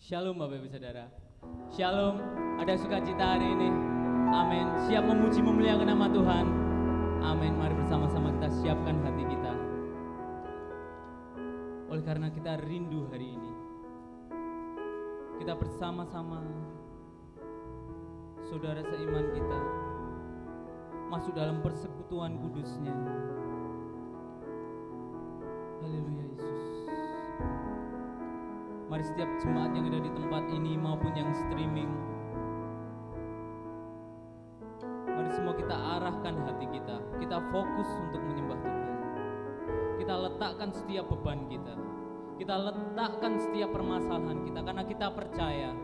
Shalom Bapak Ibu Saudara. Shalom, ada sukacita hari ini. Amin. Siap memuji memuliakan nama Tuhan. Amin. Mari bersama-sama kita siapkan hati kita. Oleh karena kita rindu hari ini, kita bersama-sama saudara seiman kita masuk dalam persekutuan kudusnya. Haleluya Yesus. Mari setiap jemaat yang ada di tempat ini maupun yang streaming, mari semua kita arahkan hati kita. Kita fokus untuk menyembah Tuhan. Kita letakkan setiap beban kita. Kita letakkan setiap permasalahan kita, karena kita percaya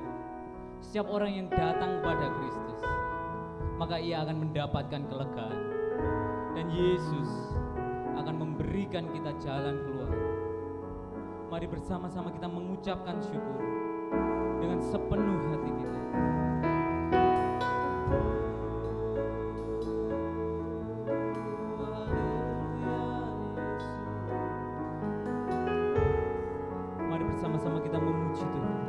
setiap orang yang datang kepada Kristus, maka ia akan mendapatkan kelegaan. Dan Yesus akan memberikan kita jalan keluar. Mari bersama-sama kita mengucapkan syukur dengan sepenuh hati kita. Mari bersama-sama kita memuji Tuhan.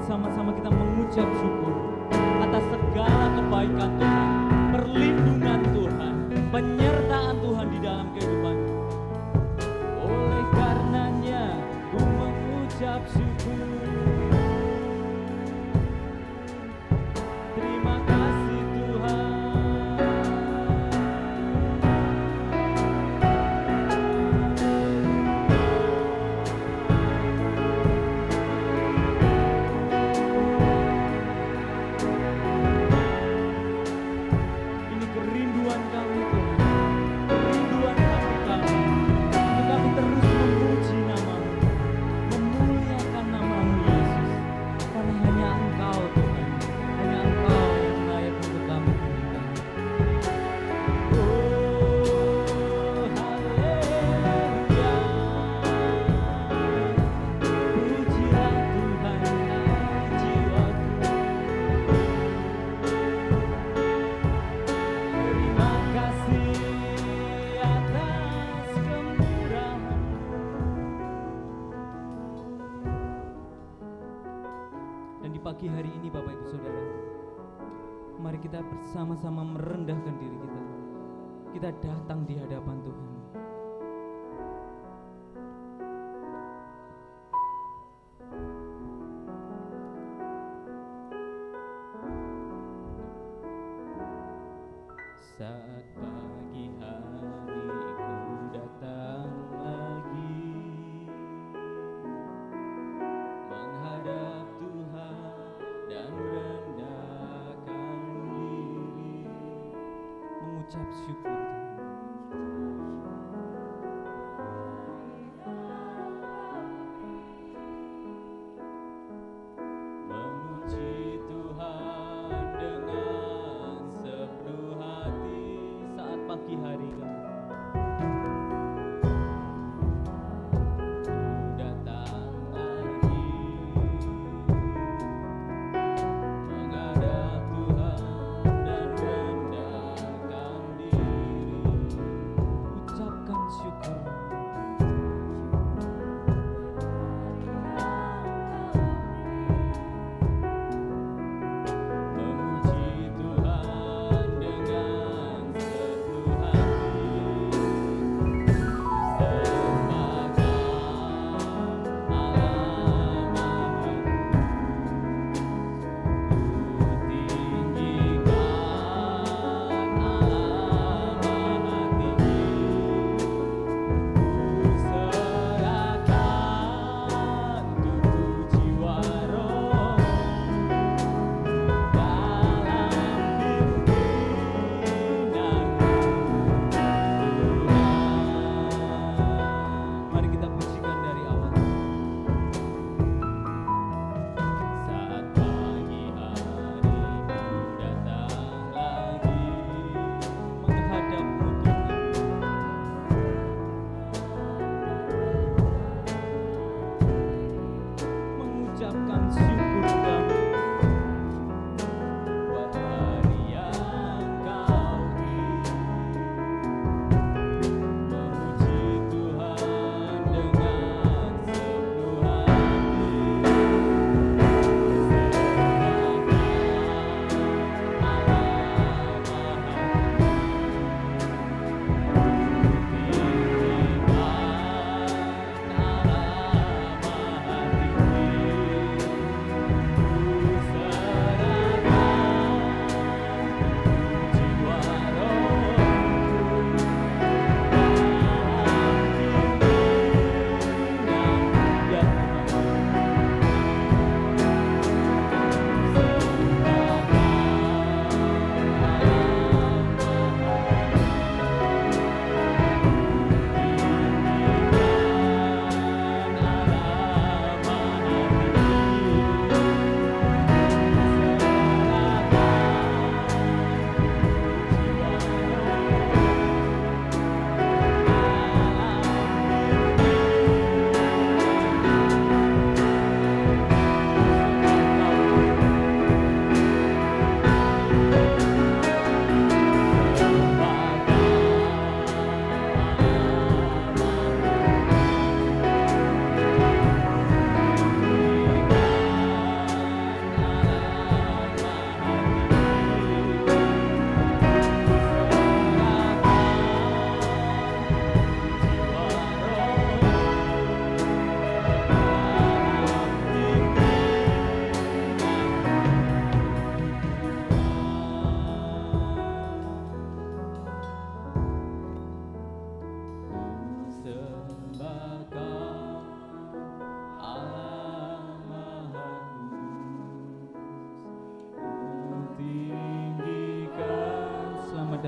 Sama-sama kita mengucap syukur atas segala kebaikan Tuhan, perlindungan Tuhan, penyertaan Tuhan di dalam kehidupan. Oleh karenanya ku mengucap syukur. Terima kasih Tuhan. Pagi hari ini Bapak Ibu Saudara, mari kita bersama-sama merendahkan diri kita. Kita datang di hadapan Tuhan. Saat pagi hari ku datang lagi menghadap Tuhan dan rendahkan diri, mengucap syukur. Memuji Tuhan dengan sepenuh hati saat pagi hari kami. Menghadap Tuhan dan rendahkan diri.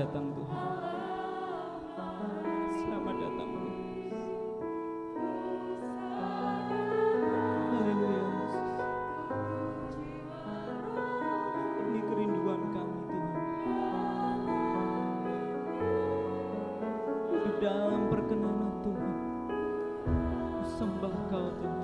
datang Tuhan. Selamat datang Tuhan. Haleluya Yesus. Ini kerinduan kami Tuhan. Hidup dalam perkenanan Tuhan. Sembah Kau Tuhan.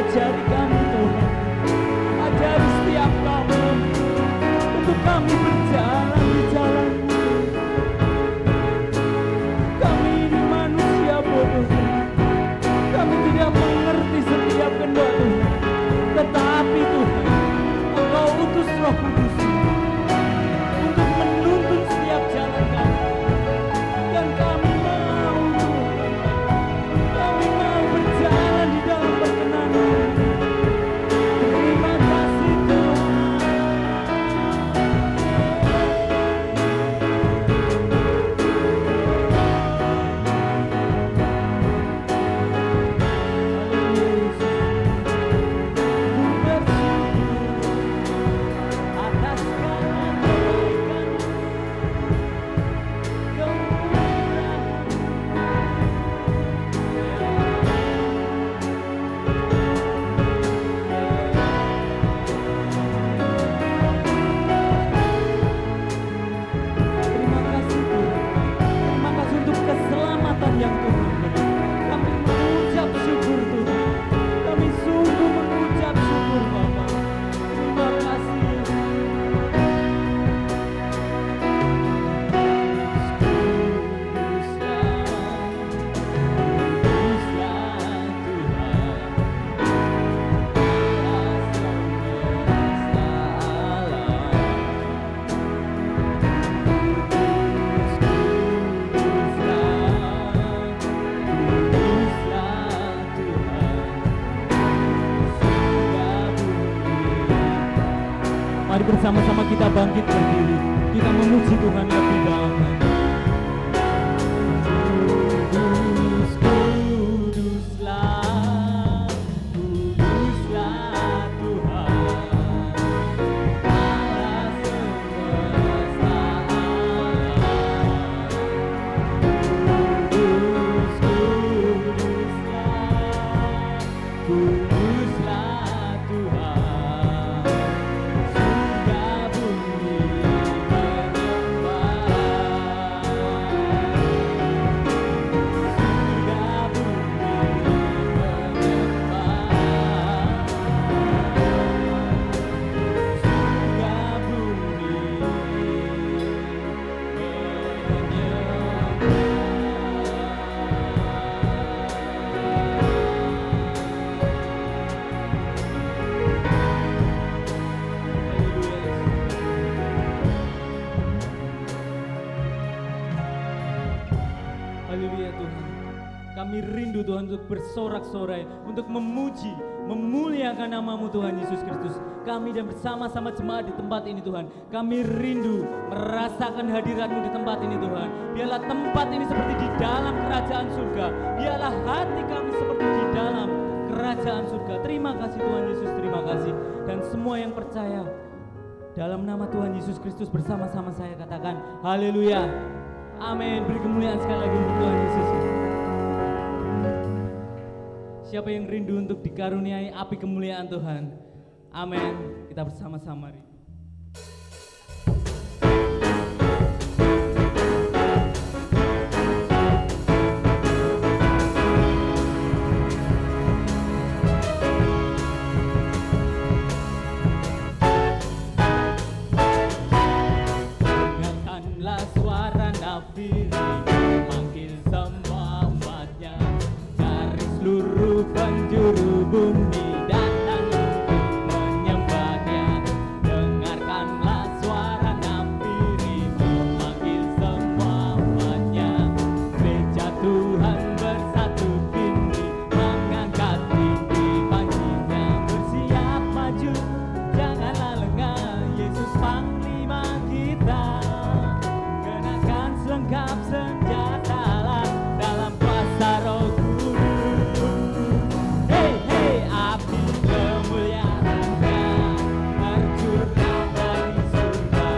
Ajari kami Tuhan, ajari setiap kami untuk kami berjalan di jalan-Mu. Kami ini manusia bodoh Tuhan, kami tidak mengerti setiap kehendak Tuhan, tetapi Tuhan Engkau utus Roh Kudus untuk menuntun setiap jalan kami, dan kami mau Tuhan, kami mau berjalan di dalam perkenan-Mu. Terima kasih Tuhan. Yang Tuhan beri. Kami mengucap syukur Tuhan. Kami sungguh mengucap syukur Bapa. Terima kasih Yesus. Mari bersama-sama kita bangkit berdiri. Kita memuji Tuhan lebih dalam. Kudus, kuduslah, kuduslah Tuhan, Allah semesta alam. Kudus, kuduslah Tuhan. Surga bumi menyembah. Haleluya Tuhan. Kami rindu Tuhan untuk bersorak-sorai, untuk memuji, memuliakan nama-Mu Tuhan Yesus Kristus. Kami dan bersama-sama jemaat di tempat ini Tuhan, kami rindu merasakan hadirat-Mu di tempat ini Tuhan. Biarlah tempat ini seperti di dalam kerajaan surga. Biarlah hati kami seperti di dalam kerajaan surga. Terima kasih Tuhan Yesus, terima kasih. Dan semua yang percaya dalam nama Tuhan Yesus Kristus bersama-sama saya katakan haleluya. Amin. Beri kemuliaan sekali lagi untuk Tuhan Yesus. Siapa yang rindu untuk dikaruniai api kemuliaan Tuhan? Amin. Kita bersama-sama rindu. Dengarkanlah suara nafiri memanggil semua umatnya dari seluruh penjuru bumi datang untuk menyembahnya. Dengarkanlah suara nafiri memanggil semua umatnya. Gereja Tuhan bersatu kini mengangkat tinggi panjinya. Bersiap maju, janganlah lengah, Yesus Panglima kita. Kenakan selengkap senjatalah dalam kuasa Roh Kudus. Hei hei, api kemuliaannya tercurah dari surga,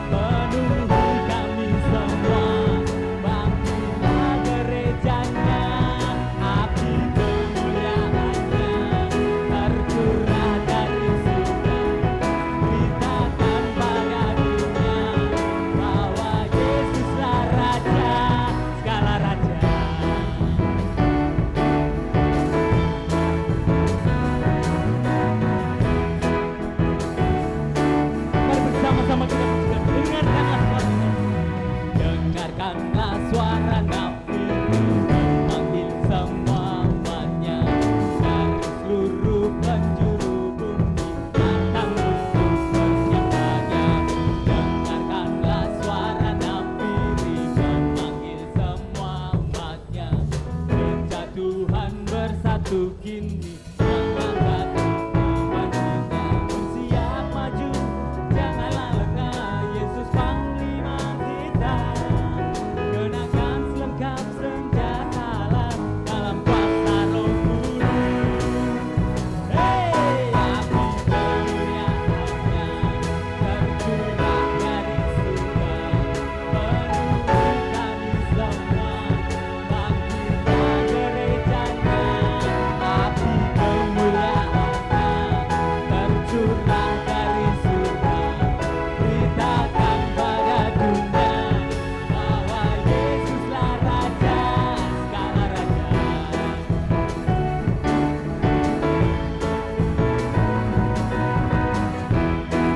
penuhi kami semua. Bangkitlah gerejanya, api kemuliaannya tercurah dari surga. Beritakan pada dunia bahwa Yesuslah Raja, segala raja. Mari bersama-sama kita pujikan. Dengarkanlah suara nafiri memanggil semua umatnya dari seluruh penjuru bumi datang untuk menyembahnya. Dengarkanlah suara nafiri memanggil semua umatnya. Gereja Tuhan bersatu kini mengangkat panjinya. Bersiap maju, janganlah lengah, Yesus Panglima kita. Kenakan selengkap senjatalah dalam kuasa Roh Kudus. Hei, api kemuliaannya tercurah dari surga, penuhi kami semua. Bangkitlah gerejanya, api kemuliaannya tercurah dari surga. Beritakan pada dunia bahwa Yesuslah Raja, segala raja.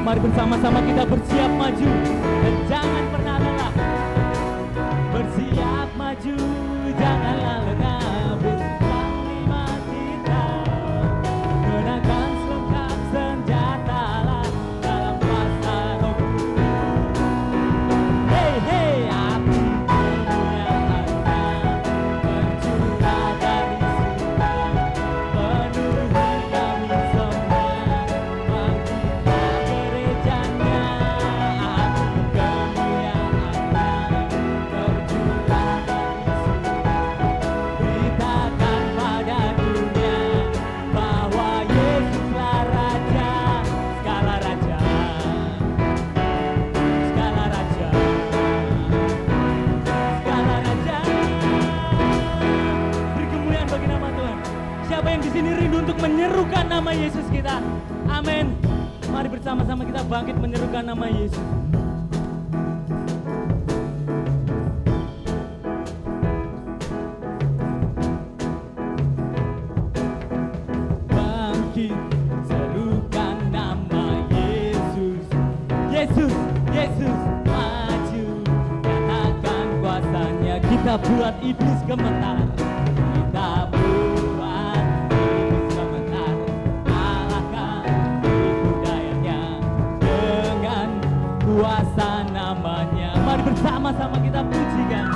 Mari bersama-sama kita bersiap maju dan jangan pernah lelah. Bersiap maju, janganlah lengah, Yesus Panglima kita. Kenakan selengkap senjatalah dalam kuasa Roh Kudus. Hei hei, api kemuliaannya tercurah dari surga, penuhi kami semua. Bangkitlah gerejanya, api kemuliaannya tercurah dari surga. Beritakan pada dunia bahwa Yesuslah Raja, segala raja, segala raja, segala raja. Beri kemuliaan bagi nama Tuhan. Siapa yang di sini rindu untuk menyerukan nama Yesus kita? Amin. Mari bersama-sama kita bangkit menyerukan nama Yesus. Bangkit, serukan nama Yesus. Yesus, Yesus, maju. Nyatakan kuasanya, kita buat iblis gemetar. Kita buat iblis gemetar. Alahkan tipu dayanya dengan kuasa namanya. Mari bersama-sama kita pujikan.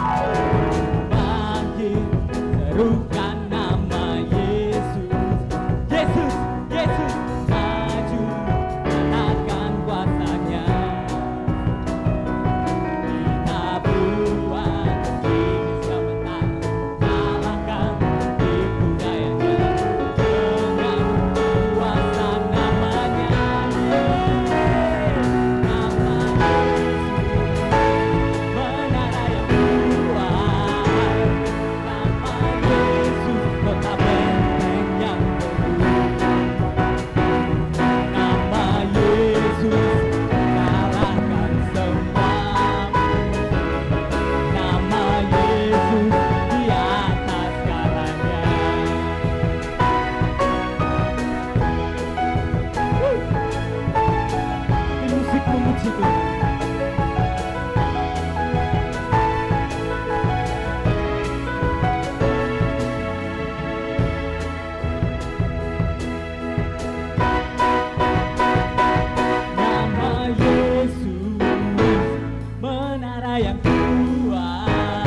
menara yang kuat,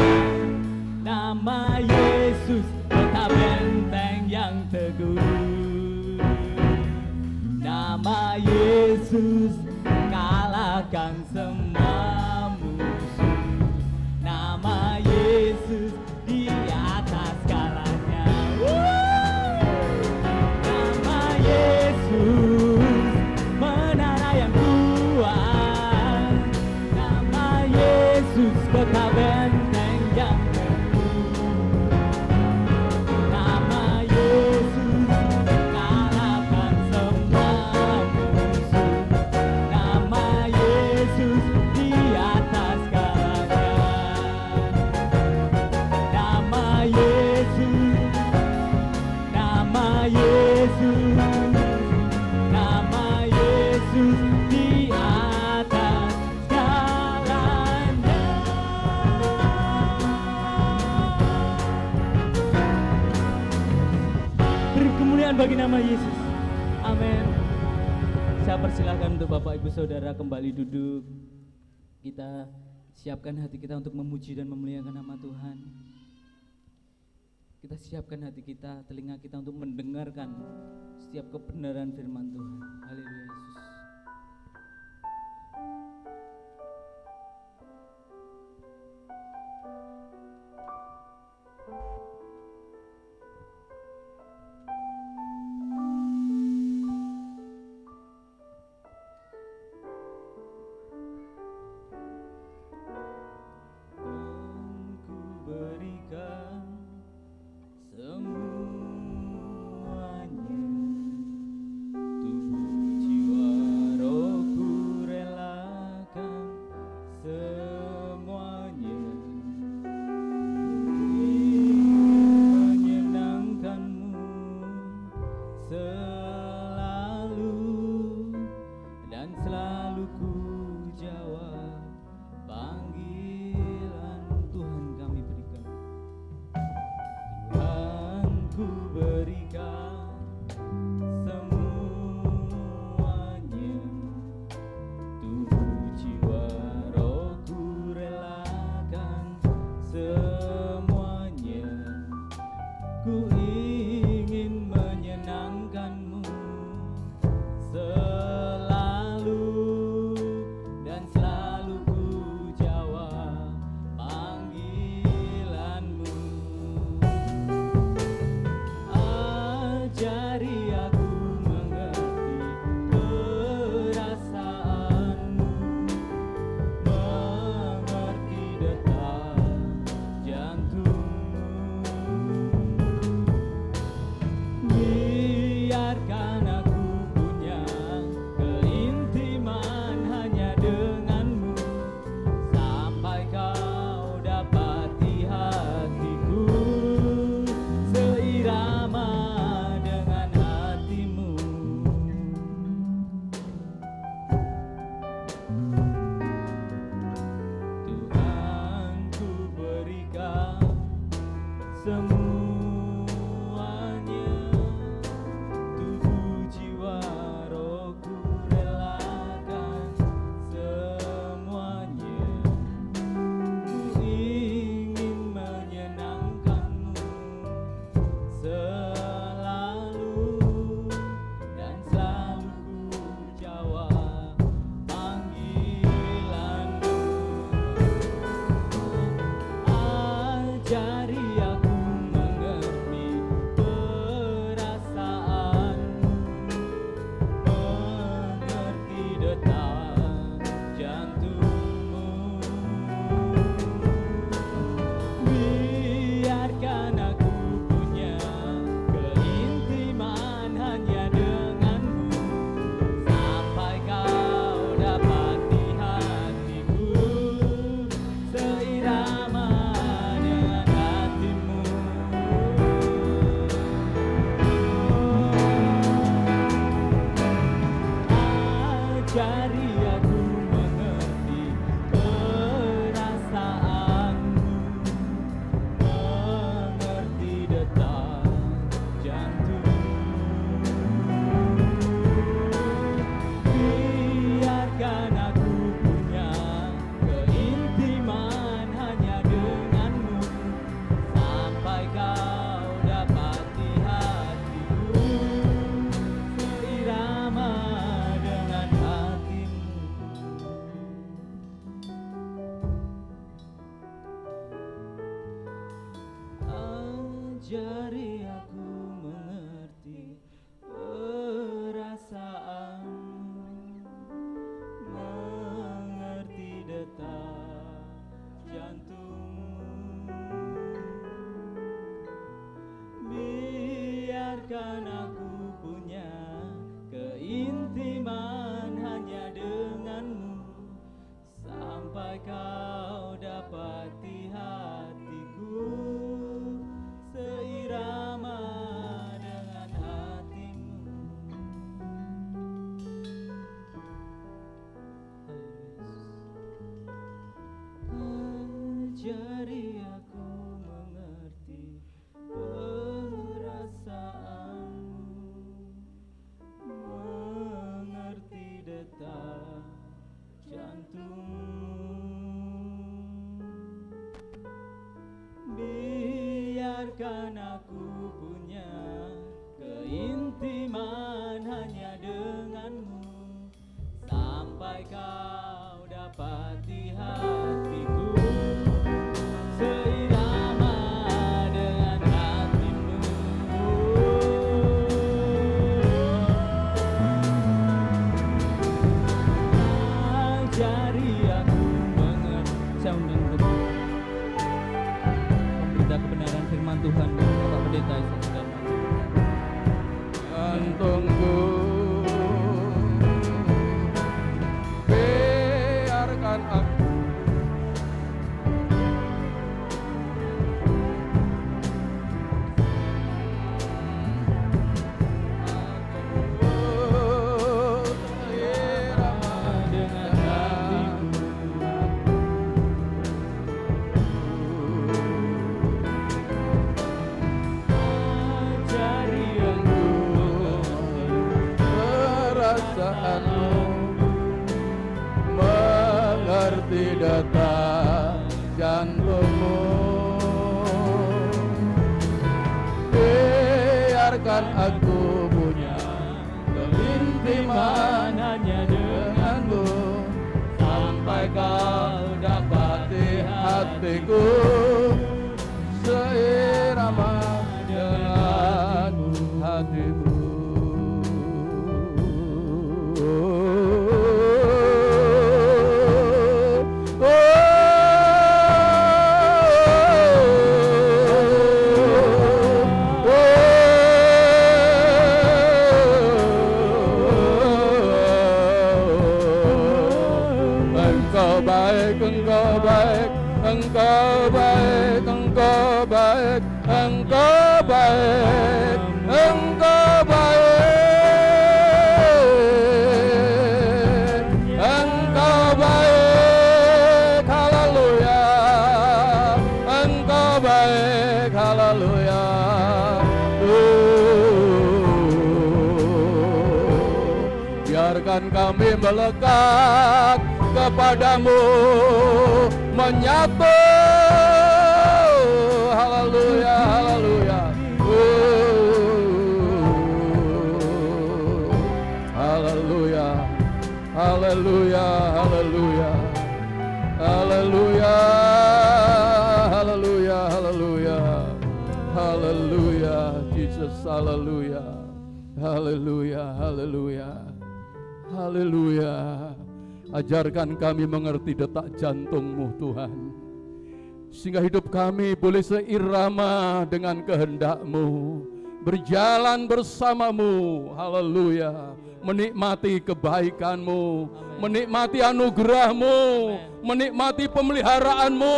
nama Yesus kota benteng yang teguh. Nama Yesus kalahkan semua musuh. Nama Yesus di atas segalanya. Nama Yesus menara yang kuat. Nama Yesus kota benteng yang teguh. Nama Yesus kalahkan semua musuh. Nama Yesus di atas segalanya. Nama Yesus, nama Yesus, nama Yesus di atas segalanya. Beri kemuliaan bagi nama Yesus. Amin. Saya persilahkan untuk Bapak Ibu Saudara kembali duduk. Kita siapkan hati kita untuk memuji dan memuliakan nama Tuhan. Kita siapkan hati kita, telinga kita untuk mendengarkan setiap kebenaran firman Tuhan. Haleluya Yesus. Ku berikan semuanya, tubuh jiwa rohku relakan semuanya, ingin menyenangkanmu selalu, dan selalu ku jawab panggilan Tuhan kami berikan. Tuhan ku berikan semuanya, tubuh jiwa rohku Ajari aku mengerti perasaanmu, mengerti detak jantungmu. Biarkan aku punya keintiman hanya denganmu, sampai kau dapati hatiku seirama dengan hatimu. Ajari aku mengerti perasaanmu, mengerti detak jantungmu. Biarkan aku punya keintiman hanya denganmu, sampai kau dapati hatiku seirama dengan hatimu. Ajari aku mengerti. Saya undang untuk pemberita kebenaran firman Tuhan, Bapak Pendeta Isa Sudarman. Gantungku, biarkan aku seirama dengan hatimu. Ajari aku Perasaanmu, mengerti detak jantungmu. Biarkan aku punya keintiman hanya denganmu, sampai kau dapati hatiku seirama dengan hatimu. Engkau baik, engkau baik, engkau baik, engkau baik, engkau baik, engkau baik, engkau baik, haleluya, engkau baik, haleluya. Biarkan kami melekat kepadamu, menyatu, haleluya, haleluya, haleluya, haleluya, haleluya, haleluya, haleluya, haleluya, haleluya, Jesus, haleluya, haleluya, haleluya, haleluya. Ajarkan kami mengerti detak jantungmu Tuhan, sehingga hidup kami boleh seirama dengan kehendak-Mu, berjalan bersamamu, haleluya, menikmati kebaikan-Mu, menikmati anugerah-Mu, menikmati pemeliharaan-Mu,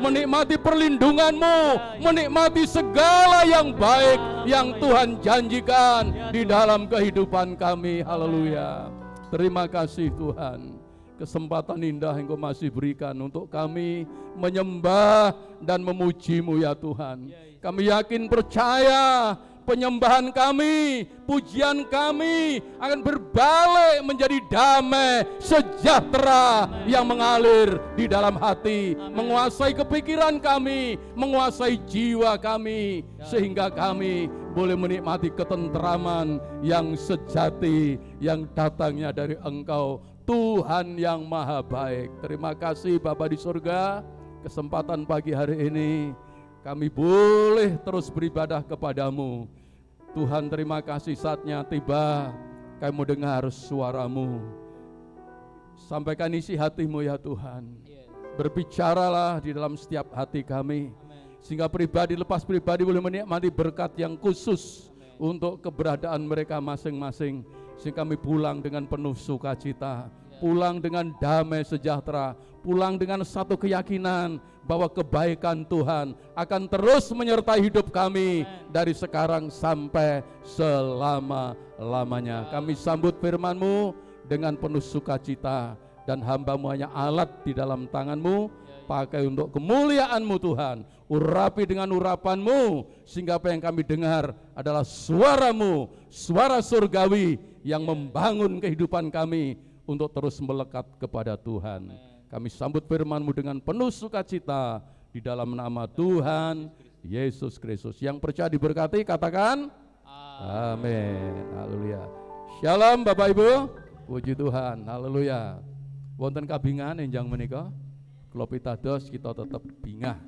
menikmati perlindungan-Mu, menikmati segala yang baik yang Tuhan janjikan di dalam kehidupan kami, haleluya. Terima kasih Tuhan, kesempatan indah yang Kau masih berikan untuk kami menyembah dan memuji-Mu ya Tuhan. Kami yakin percaya penyembahan kami, pujian kami akan berbalik menjadi damai sejahtera yang mengalir di dalam hati, menguasai kepikiran kami, menguasai jiwa kami, sehingga kami boleh menikmati ketentraman yang sejati yang datangnya dari Engkau, Tuhan yang maha baik. Terima kasih Bapa di surga, kesempatan pagi hari ini kami boleh terus beribadah kepadamu. Tuhan, terima kasih, saatnya tiba kami mau dengar suaramu. Sampaikan isi hatimu ya Tuhan. Berbicaralah di dalam setiap hati kami, sehingga pribadi lepas pribadi boleh menikmati berkat yang khusus untuk keberadaan mereka masing-masing. Sehingga kami pulang dengan penuh sukacita, pulang dengan damai sejahtera, pulang dengan satu keyakinan bahwa kebaikan Tuhan akan terus menyertai hidup kami dari sekarang sampai selama-lamanya. Kami sambut firman-Mu dengan penuh sukacita, dan hamba-Mu hanya alat di dalam tangan-Mu, pakai untuk kemuliaan-Mu Tuhan. Urapi dengan urapan-Mu, sehingga apa yang kami dengar adalah suara-Mu, suara surgawi yang membangun kehidupan kami untuk terus melekat kepada Tuhan. Kami sambut firman-Mu dengan penuh sukacita di dalam nama Tuhan Yesus Kristus. Yang percaya diberkati katakan amin. Haleluya. Shalom Bapak Ibu. Puji Tuhan. Haleluya. Wonten kabingan enjang menika kula pitados kita tetap bingah.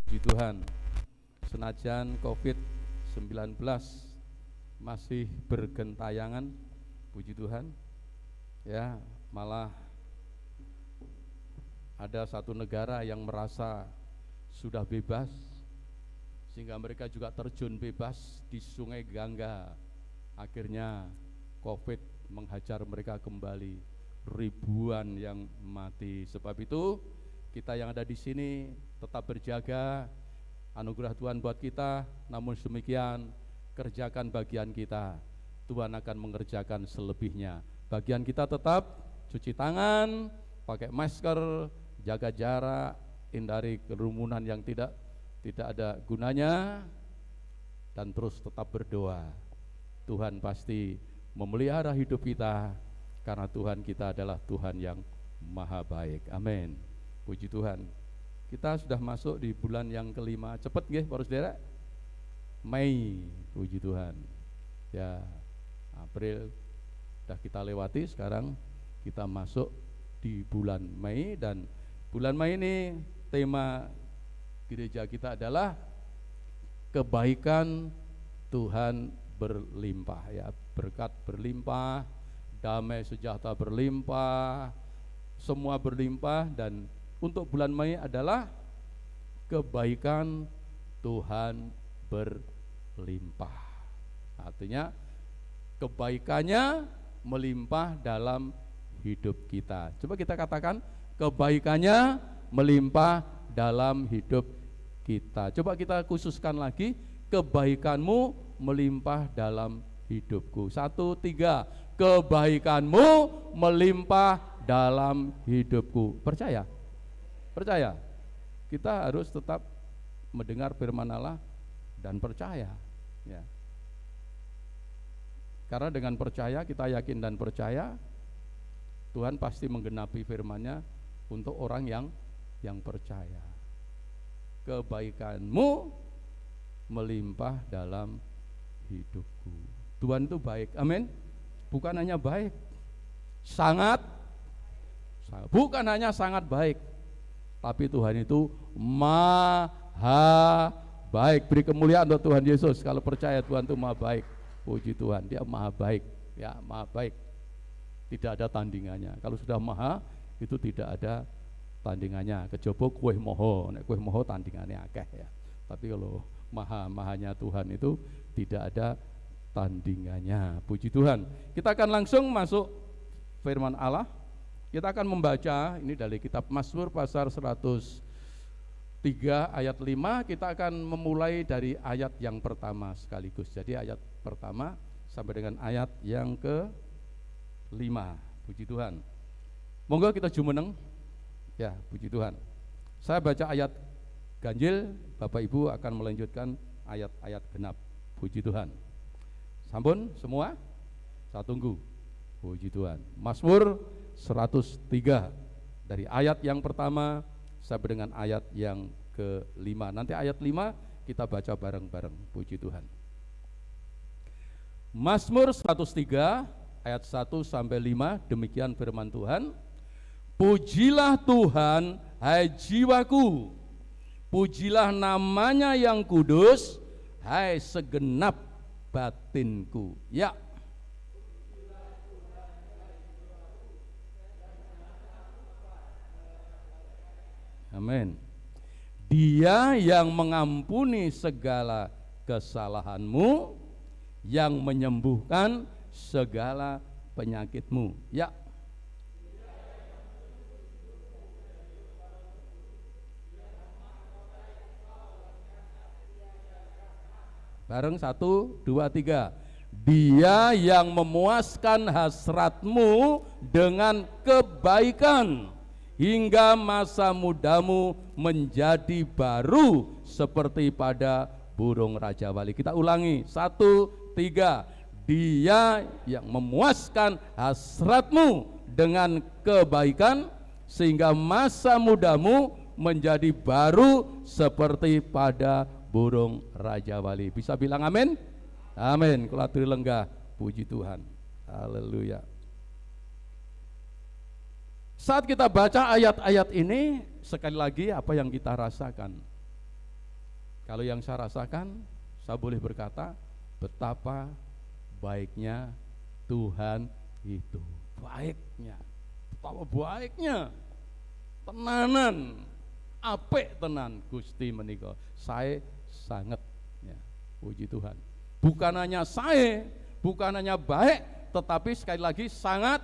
Puji Tuhan. Senajan COVID-19 masih bergentayangan, puji Tuhan. Ya, malah ada satu negara yang merasa sudah bebas, sehingga mereka juga terjun bebas di Sungai Gangga. Akhirnya COVID menghajar mereka kembali, ribuan yang mati. Sebab itu kita yang ada di sini tetap berjaga, anugerah Tuhan buat kita. Namun demikian, kerjakan bagian kita, Tuhan akan mengerjakan selebihnya. Bagian kita tetap cuci tangan, pakai masker, jaga jarak, hindari kerumunan yang tidak ada gunanya, dan terus tetap berdoa. Tuhan pasti memelihara hidup kita, karena Tuhan kita adalah Tuhan yang maha baik. Amin. Puji Tuhan. Kita sudah masuk di bulan yang kelima. Cepet nggih para saudara? Mei. Puji Tuhan. Ya, April sudah kita lewati, sekarang kita masuk di bulan Mei. Dan bulan Mei ini tema gereja kita adalah kebaikan Tuhan berlimpah, ya, berkat berlimpah, damai sejahtera berlimpah, semua berlimpah. Dan untuk bulan Mei adalah kebaikan Tuhan berlimpah. Artinya kebaikannya melimpah dalam hidup kita. Coba kita katakan, kebaikannya melimpah dalam hidup kita. Coba kita khususkan lagi, kebaikanmu melimpah dalam hidupku. 1, 3, kebaikanmu melimpah dalam hidupku. Percaya? Percaya? Kita harus tetap mendengar firman Allah dan percaya, ya. Karena dengan percaya, kita yakin dan percaya, Tuhan pasti menggenapi firman-Nya untuk orang yang percaya. Kebaikanmu melimpah dalam hidupku. Tuhan itu baik, amin. Bukan hanya baik, bukan hanya sangat baik, tapi Tuhan itu maha baik. Beri kemuliaan untuk Tuhan Yesus. Kalau percaya Tuhan itu maha baik, puji Tuhan, Dia maha baik, ya, maha baik. Tidak ada tandingannya. Kalau sudah maha, itu tidak ada tandingannya. Kejaba kuih moho, nek kuih moho tandingannya akeh, ya. Tapi kalau mahanya Tuhan itu tidak ada tandingannya. Puji Tuhan. Kita akan langsung masuk firman Allah. Kita akan membaca ini dari kitab Mazmur pasal 103 ayat 5. Kita akan memulai dari ayat yang pertama sekaligus. Jadi ayat pertama sampai dengan ayat yang ke-5. Puji Tuhan. Monggo kita jumeneng. Ya, puji Tuhan. Saya baca ayat ganjil, Bapak Ibu akan melanjutkan ayat-ayat genap. Puji Tuhan. Sampun semua? Saya tunggu. Puji Tuhan. Mazmur 103 dari ayat yang pertama sampai dengan ayat yang ke-5. Nanti ayat 5 kita baca bareng-bareng. Puji Tuhan. Mazmur 103 ayat 1 sampai 5, demikian firman Tuhan. Pujilah Tuhan, hai jiwaku. Pujilah namanya yang kudus, hai segenap batinku. Ya. Amin. Dia yang mengampuni segala kesalahanmu, yang menyembuhkan segala penyakitmu. Ya. Bareng 1, 2, 3. Dia yang memuaskan hasratmu dengan kebaikan, hingga masa mudamu menjadi baru seperti pada burung raja wali. Kita ulangi, 1, 3. Dia yang memuaskan hasratmu dengan kebaikan, sehingga masa mudamu menjadi baru seperti pada burung raja wali. Bisa bilang amin? Amin. Kula aturi lenggah, puji Tuhan. Haleluya. Saat kita baca ayat-ayat ini, sekali lagi apa yang kita rasakan? Kalau yang saya rasakan, saya boleh berkata, betapa baiknya Tuhan itu. Baiknya, betapa baiknya. Tenanan, apik tenan Gusti menika. Saya sangat, ya, puji Tuhan. Bukan hanya saya, bukan hanya baik, tetapi sekali lagi sangat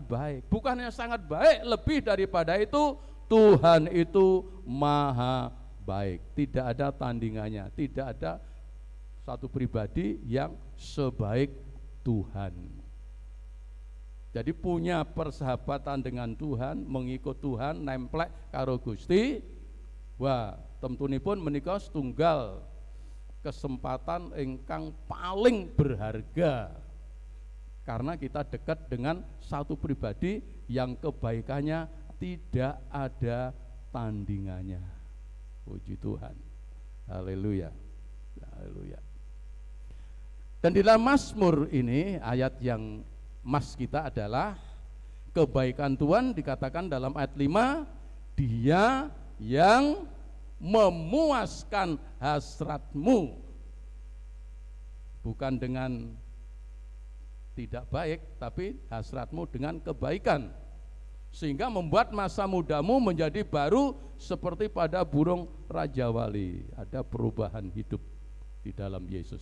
baik. Bukan hanya sangat baik, lebih daripada itu, Tuhan itu maha baik. Tidak ada tandingannya, tidak ada satu pribadi yang sebaik Tuhan. Jadi punya persahabatan dengan Tuhan, mengikut Tuhan, nemplek karo Gusti. Wah, temtunipun menika setunggal kesempatan ingkang paling berharga, karena kita dekat dengan satu pribadi yang kebaikannya tidak ada tandingannya. Puji Tuhan. Haleluya. Haleluya. Dan di dalam Mazmur ini, ayat yang mas kita adalah kebaikan Tuhan dikatakan dalam ayat 5, Dia yang memuaskan hasratmu. Bukan dengan tidak baik, tapi hasratmu dengan kebaikan, sehingga membuat masa mudamu menjadi baru seperti pada burung raja wali. Ada perubahan hidup di dalam Yesus.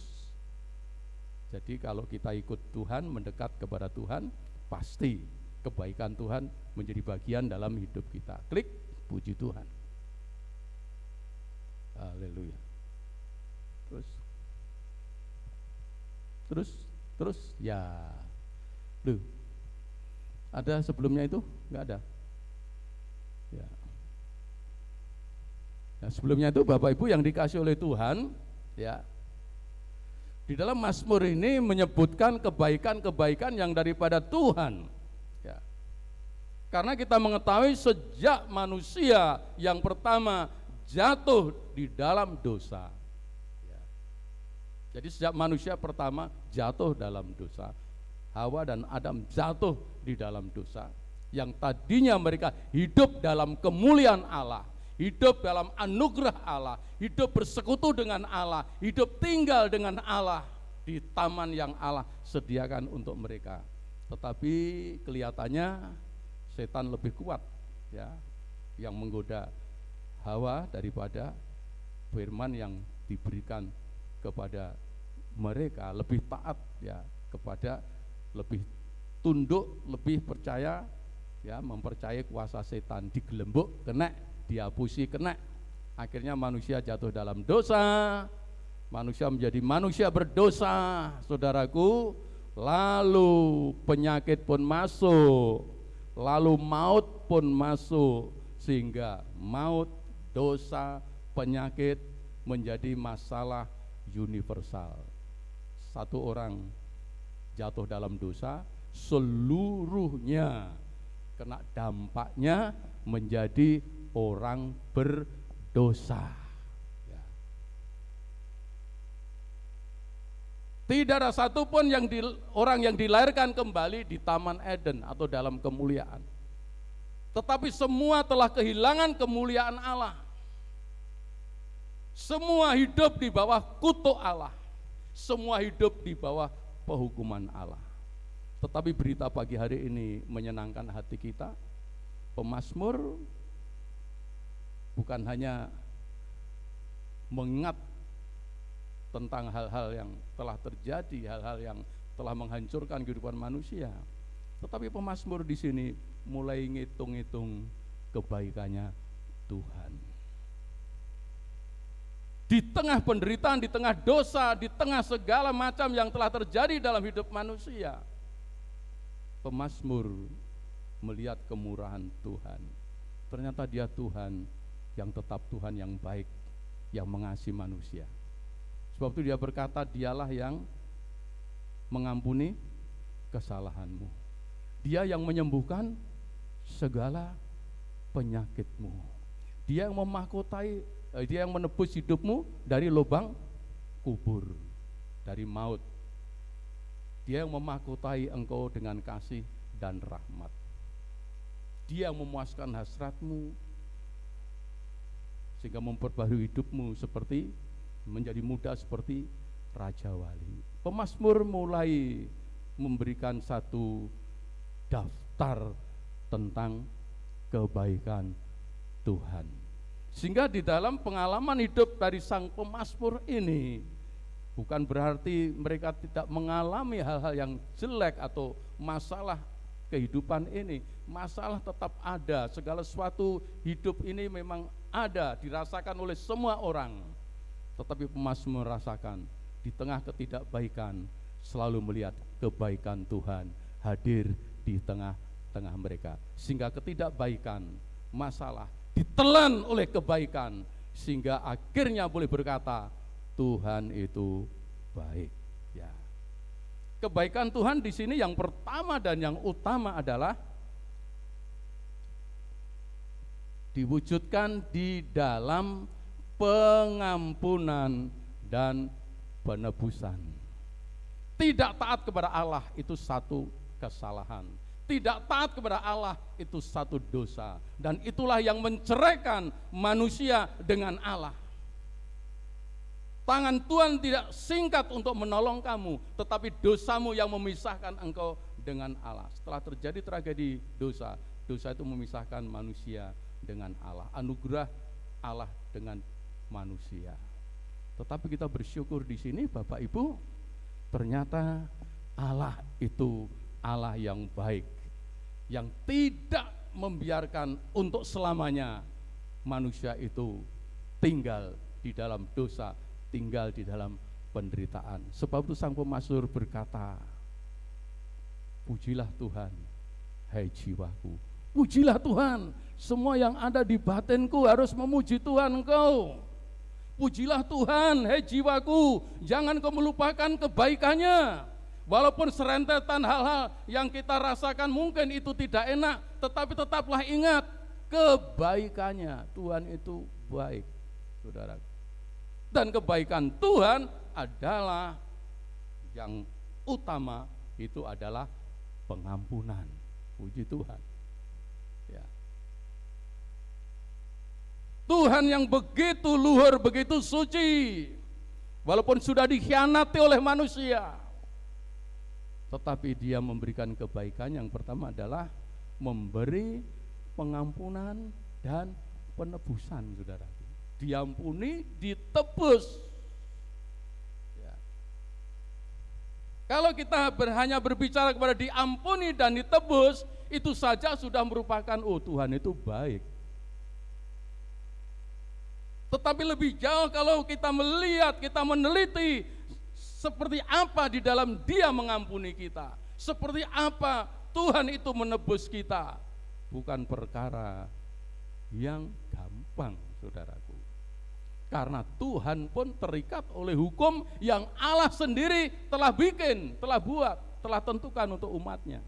Jadi kalau kita ikut Tuhan, mendekat kepada Tuhan, pasti kebaikan Tuhan menjadi bagian dalam hidup kita. Klik, puji Tuhan. Haleluya. Terus ya. Loh, ada sebelumnya itu? Enggak ada. Ya. Nah, sebelumnya itu Bapak Ibu yang dikasih oleh Tuhan, ya. Di dalam Mazmur ini menyebutkan kebaikan-kebaikan yang daripada Tuhan, ya. Karena kita mengetahui sejak manusia yang pertama jatuh di dalam dosa, ya. Jadi sejak manusia pertama jatuh dalam dosa, Hawa dan Adam jatuh di dalam dosa, yang tadinya mereka hidup dalam kemuliaan Allah, hidup dalam anugerah Allah, hidup bersekutu dengan Allah, hidup tinggal dengan Allah di taman yang Allah sediakan untuk mereka. Tetapi kelihatannya setan lebih kuat, ya, yang menggoda Hawa daripada firman yang diberikan kepada mereka. Lebih taat, ya, kepada, lebih tunduk, lebih percaya, ya, mempercayai kuasa setan. Digelembuk kena, dihapusi kena. Akhirnya manusia jatuh dalam dosa, manusia menjadi manusia berdosa, saudaraku. Lalu penyakit pun masuk, lalu maut pun masuk, sehingga maut, dosa, penyakit menjadi masalah universal. Satu orang jatuh dalam dosa, seluruhnya kena dampaknya menjadi orang berdosa, ya. Tidak ada satupun orang yang dilahirkan kembali di Taman Eden atau dalam kemuliaan, tetapi semua telah kehilangan kemuliaan Allah. Semua hidup di bawah kutuk Allah. Semua hidup di bawah penghukuman Allah. Tetapi berita pagi hari ini menyenangkan hati kita. Pemazmur bukan hanya mengingat tentang hal-hal yang telah terjadi, hal-hal yang telah menghancurkan kehidupan manusia, tetapi pemazmur di sini mulai ngitung-ngitung kebaikannya Tuhan. Di tengah penderitaan, di tengah dosa, di tengah segala macam yang telah terjadi dalam hidup manusia, pemazmur melihat kemurahan Tuhan. Ternyata Dia Tuhan yang tetap Tuhan yang baik, yang mengasihi manusia. Sebab itu dia berkata, Dialah yang mengampuni kesalahanmu. Dia yang menyembuhkan segala penyakitmu. Dia yang memahkotai, Dia yang menebus hidupmu dari lubang kubur, dari maut. Dia yang memahkotai engkau dengan kasih dan rahmat. Dia yang memuaskan hasratmu sehingga memperbaharui hidupmu seperti menjadi muda seperti Raja Wali. Pemazmur mulai memberikan satu daftar tentang kebaikan Tuhan. Sehingga di dalam pengalaman hidup dari sang pemazmur ini bukan berarti mereka tidak mengalami hal-hal yang jelek atau masalah kehidupan ini. Masalah tetap ada, segala sesuatu hidup ini memang ada, dirasakan oleh semua orang. Tetapi pemazmur merasakan di tengah ketidakbaikan selalu melihat kebaikan Tuhan hadir di tengah-tengah mereka. Sehingga ketidakbaikan, masalah ditelan oleh kebaikan, sehingga akhirnya boleh berkata Tuhan itu baik. Ya. Kebaikan Tuhan di sini yang pertama dan yang utama adalah diwujudkan di dalam pengampunan dan penebusan. Tidak taat kepada Allah itu satu kesalahan. Tidak taat kepada Allah itu satu dosa. Dan itulah yang menceraikan manusia dengan Allah. Tangan Tuhan tidak singkat untuk menolong kamu, tetapi dosamu yang memisahkan engkau dengan Allah. Setelah terjadi tragedi dosa, dosa itu memisahkan manusia dengan Allah. Anugerah Allah dengan manusia. Tetapi kita bersyukur di sini Bapak Ibu, ternyata Allah itu Allah yang baik, yang tidak membiarkan untuk selamanya manusia itu tinggal di dalam dosa, tinggal di dalam penderitaan. Sebab itu sang pemazmur berkata, pujilah Tuhan, hai jiwaku. Pujilah Tuhan, semua yang ada di batinku harus memuji Tuhan engkau. Pujilah Tuhan, hai jiwaku, jangan kau melupakan kebaikannya. Walaupun serentetan hal-hal yang kita rasakan mungkin itu tidak enak, tetapi tetaplah ingat kebaikannya. Tuhan itu baik, saudara. Dan kebaikan Tuhan adalah yang utama, itu adalah pengampunan. Puji Tuhan. Ya. Tuhan yang begitu luhur, begitu suci, walaupun sudah dikhianati oleh manusia, tetapi Dia memberikan kebaikan. Yang pertama adalah memberi pengampunan dan penebusan, saudara. Diampuni, ditebus. Ya. Kalau kita hanya berbicara kepada diampuni dan ditebus, itu saja sudah merupakan, oh Tuhan itu baik. Tetapi lebih jauh kalau kita melihat, kita meneliti seperti apa di dalam Dia mengampuni kita, seperti apa Tuhan itu menebus kita, bukan perkara yang gampang, saudaraku. Karena Tuhan pun terikat oleh hukum yang Allah sendiri telah bikin, telah buat, telah tentukan untuk umatnya.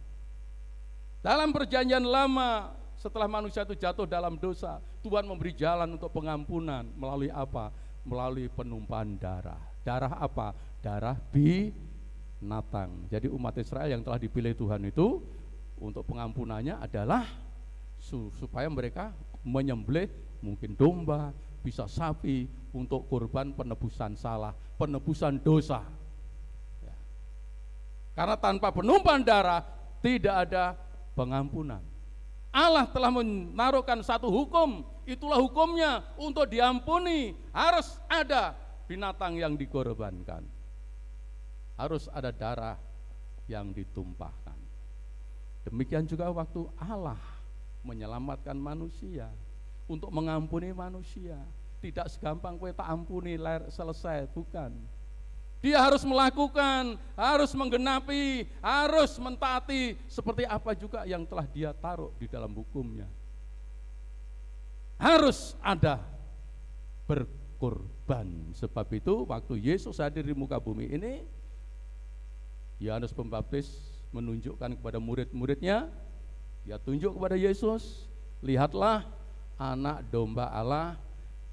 Dalam perjanjian lama, setelah manusia itu jatuh dalam dosa, Tuhan memberi jalan untuk pengampunan melalui apa? Melalui penumpahan darah. Darah apa? Darah binatang. Jadi umat Israel yang telah dipilih Tuhan itu untuk pengampunannya adalah supaya mereka menyembelih mungkin domba, bisa sapi untuk kurban penebusan salah, penebusan dosa. Ya. Karena tanpa penumpahan darah tidak ada pengampunan. Allah telah menaruhkan satu hukum, itulah hukumnya untuk diampuni. Harus ada binatang yang dikorbankan, harus ada darah yang ditumpahkan. Demikian juga waktu Allah menyelamatkan manusia, untuk mengampuni manusia. Tidak segampang kowe tak ampuni selesai, bukan. Dia harus melakukan, harus menggenapi, harus mentaati seperti apa juga yang telah dia taruh di dalam hukumnya. Harus ada berkorban. Sebab itu waktu Yesus hadir di muka bumi ini, Yohanes Pembaptis menunjukkan kepada murid-muridnya, dia tunjuk kepada Yesus, lihatlah anak domba Allah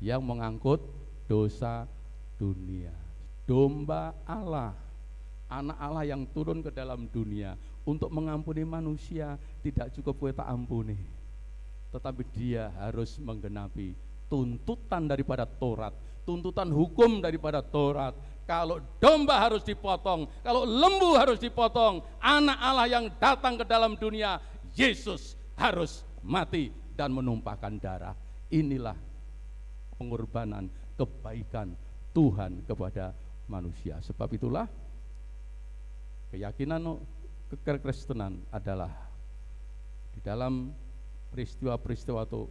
yang mengangkut dosa dunia. Domba Allah, anak Allah yang turun ke dalam dunia untuk mengampuni manusia. Tidak cukup kowe tak ampuni, tetapi dia harus menggenapi tuntutan daripada Taurat, tuntutan hukum daripada Taurat. Kalau domba harus dipotong, kalau lembu harus dipotong, anak Allah yang datang ke dalam dunia, Yesus harus mati dan menumpahkan darah. Inilah pengorbanan kebaikan Tuhan kepada manusia. Sebab itulah keyakinan kekristenan adalah di dalam peristiwa-peristiwa atau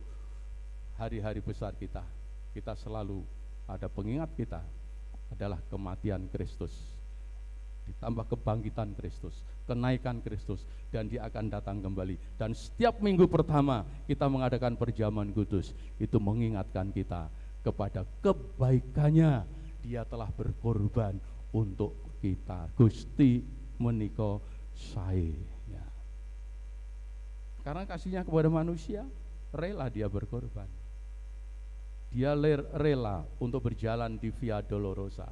hari-hari besar kita selalu ada pengingat kita adalah kematian Kristus, ditambah kebangkitan Kristus, kenaikan Kristus, dan dia akan datang kembali. Dan setiap minggu pertama kita mengadakan perjamuan kudus, itu mengingatkan kita kepada kebaikannya. Dia telah berkorban untuk kita. Gusti menika sae, ya. Karena kasihnya kepada manusia, rela dia berkorban. Dia rela untuk berjalan di Via Dolorosa,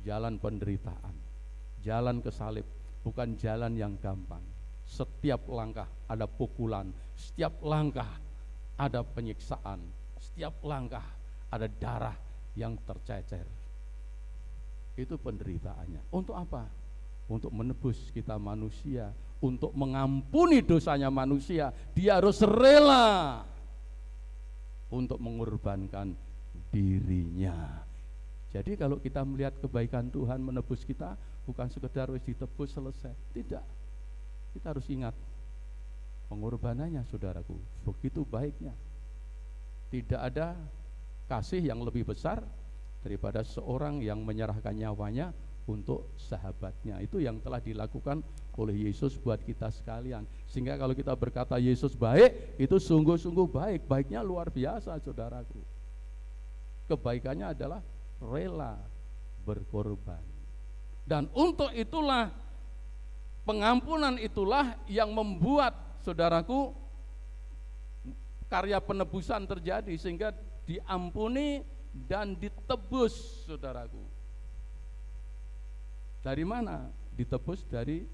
jalan penderitaan, jalan ke salib, bukan jalan yang gampang. Setiap langkah ada pukulan, setiap langkah ada penyiksaan, setiap langkah ada darah yang tercecer. Itu penderitaannya. Untuk apa? Untuk menebus kita manusia, untuk mengampuni dosanya manusia. Dia harus rela untuk mengorbankan dirinya. Jadi kalau kita melihat kebaikan Tuhan menebus kita, bukan sekedar wis ditebus selesai. Tidak. Kita harus ingat pengorbanannya, saudaraku, begitu baiknya. Tidak ada kasih yang lebih besar daripada seorang yang menyerahkan nyawanya untuk sahabatnya. Itu yang telah dilakukan oleh Yesus buat kita sekalian. Sehingga kalau kita berkata Yesus baik, itu sungguh-sungguh baik. Baiknya luar biasa, saudaraku. Kebaikannya adalah rela berkorban. Dan untuk itulah, pengampunan itulah yang membuat, saudaraku, karya penebusan terjadi, sehingga diampuni dan ditebus, saudaraku. Dari mana? Ditebus dari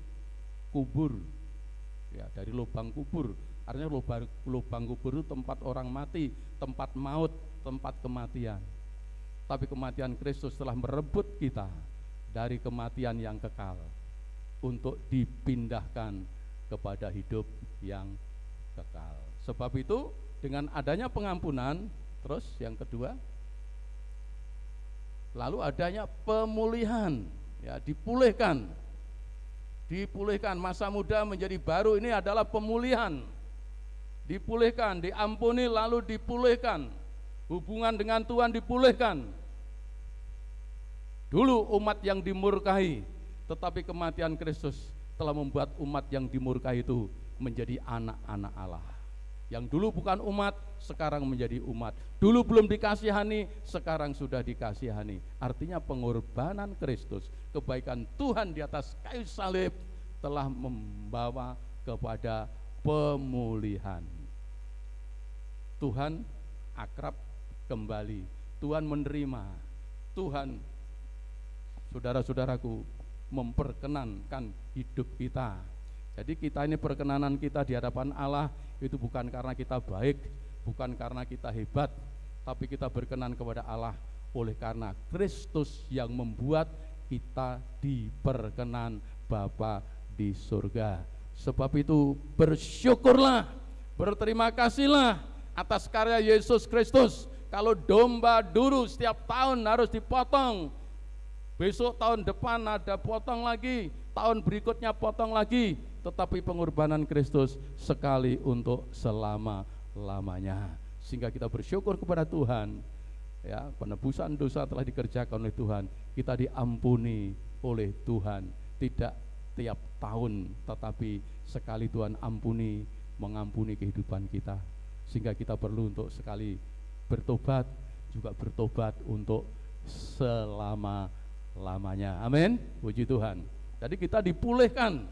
kubur, ya, dari lubang kubur. Artinya lubang kubur itu tempat orang mati, tempat maut, tempat kematian. Tapi kematian Kristus telah merebut kita dari kematian yang kekal untuk dipindahkan kepada hidup yang kekal. Sebab itu dengan adanya pengampunan, terus yang kedua, lalu adanya pemulihan, ya, dipulihkan. Masa muda menjadi baru, ini adalah pemulihan. Dipulihkan, diampuni lalu dipulihkan. Hubungan dengan Tuhan dipulihkan. Dulu umat yang dimurkai, tetapi kematian Kristus telah membuat umat yang dimurkai itu menjadi anak-anak Allah. Yang dulu bukan umat, sekarang menjadi umat. Dulu belum dikasihani, sekarang sudah dikasihani. Artinya pengorbanan Kristus, kebaikan Tuhan di atas kayu salib telah membawa kepada pemulihan. Tuhan akrab kembali, Tuhan menerima, Tuhan, saudara-saudaraku, memperkenankan hidup kita. Jadi kita ini, perkenanan kita di hadapan Allah itu bukan karena kita baik, bukan karena kita hebat. tapi kita berkenan kepada Allah oleh karena Kristus yang membuat kita diperkenan Bapa di surga. Sebab itu bersyukurlah, berterima kasihlah atas karya Yesus Kristus. Kalau domba dulu setiap tahun harus dipotong, besok tahun depan ada potong lagi, tahun berikutnya potong lagi, tetapi pengorbanan Kristus sekali untuk selama-lamanya. Sehingga kita bersyukur kepada Tuhan, ya, penebusan dosa telah dikerjakan oleh Tuhan, kita diampuni oleh Tuhan, tidak tiap tahun, tetapi sekali Tuhan ampuni, mengampuni kehidupan kita, sehingga kita perlu untuk sekali bertobat, juga bertobat untuk selama-lamanya. Amin, puji Tuhan. Jadi kita dipulihkan,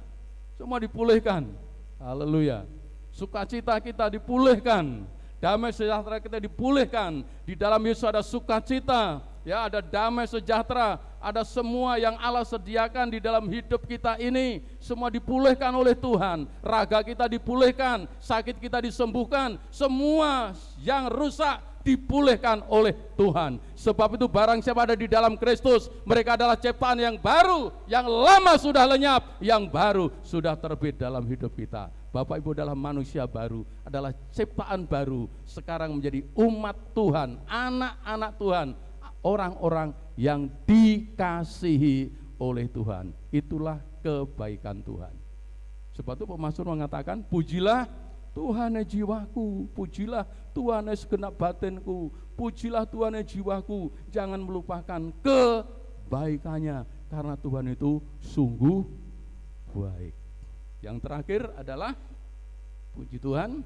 semua dipulihkan, haleluya. Sukacita kita dipulihkan, damai sejahtera kita dipulihkan. Di dalam Yesus ada sukacita, ya, ada damai sejahtera, ada semua yang Allah sediakan di dalam hidup kita ini, semua dipulihkan oleh Tuhan. Raga kita dipulihkan, sakit kita disembuhkan, semua yang rusak dipulihkan oleh Tuhan. Sebab itu barang siapa ada di dalam Kristus, mereka adalah ciptaan yang baru, yang lama sudah lenyap, yang baru sudah terbit dalam hidup kita. Bapak Ibu adalah manusia baru, adalah ciptaan baru, sekarang menjadi umat Tuhan, anak-anak Tuhan, orang-orang yang dikasihi oleh Tuhan. Itulah kebaikan Tuhan. Sebab itu pemazmur mengatakan, pujilah Tuhan jiwaku, pujilah Tuhan segenap batinku, pujilah Tuhan jiwaku, jangan melupakan kebaikannya, karena Tuhan itu sungguh baik. Yang terakhir adalah, puji Tuhan,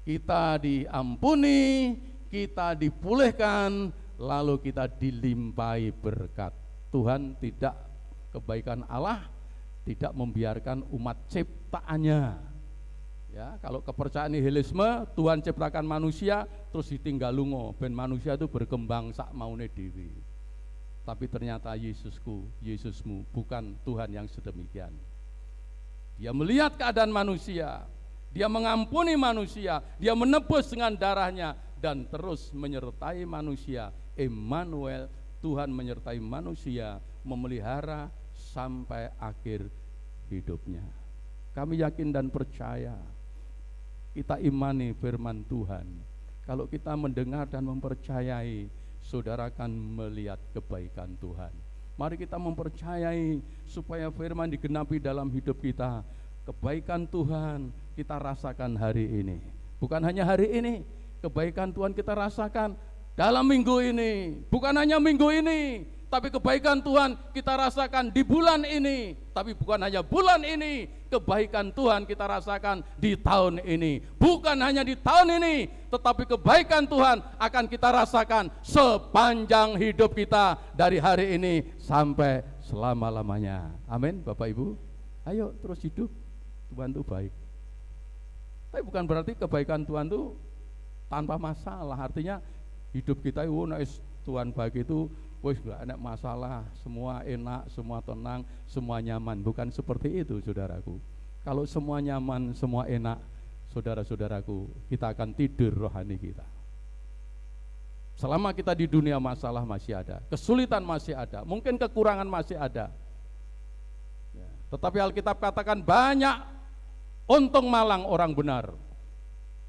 kita diampuni, kita dipulihkan, lalu kita dilimpahi berkat. Tuhan tidak, kebaikan Allah tidak membiarkan umat ciptaannya. Ya, kalau kepercayaan nihilisme, Tuhan ciptakan manusia terus ditinggal lungo, ben manusia itu berkembang sak maune dewi. Tapi ternyata Yesusku, Yesusmu bukan Tuhan yang sedemikian. Dia melihat keadaan manusia, dia mengampuni manusia, dia menebus dengan darahnya, dan terus menyertai manusia. Emmanuel, Tuhan menyertai manusia, memelihara sampai akhir hidupnya. Kami yakin dan percaya, kita imani firman Tuhan. Kalau kita mendengar dan mempercayai, saudara akan melihat kebaikan Tuhan. Mari kita mempercayai supaya firman digenapi dalam hidup kita. Kebaikan Tuhan kita rasakan hari ini. Bukan hanya hari ini, kebaikan Tuhan kita rasakan dalam minggu ini. Bukan hanya minggu ini, tapi kebaikan Tuhan kita rasakan di bulan ini. Tapi bukan hanya bulan ini, kebaikan Tuhan kita rasakan di tahun ini. Bukan hanya di tahun ini, tetapi kebaikan Tuhan akan kita rasakan sepanjang hidup kita, dari hari ini sampai selama-lamanya. Amin, Bapak Ibu. Ayo terus hidup, Tuhan itu baik. Tapi bukan berarti kebaikan Tuhan itu tanpa masalah. Artinya hidup kita itu Tuhan baik itu wis gak ada masalah, semua enak, semua tenang, semua nyaman. Bukan seperti itu, saudaraku. Kalau semua nyaman, semua enak, saudara-saudaraku, kita akan tidur rohani kita. Selama kita di dunia, masalah masih ada, kesulitan masih ada, mungkin kekurangan masih ada, ya. Tetapi Alkitab katakan banyak untung malang orang benar.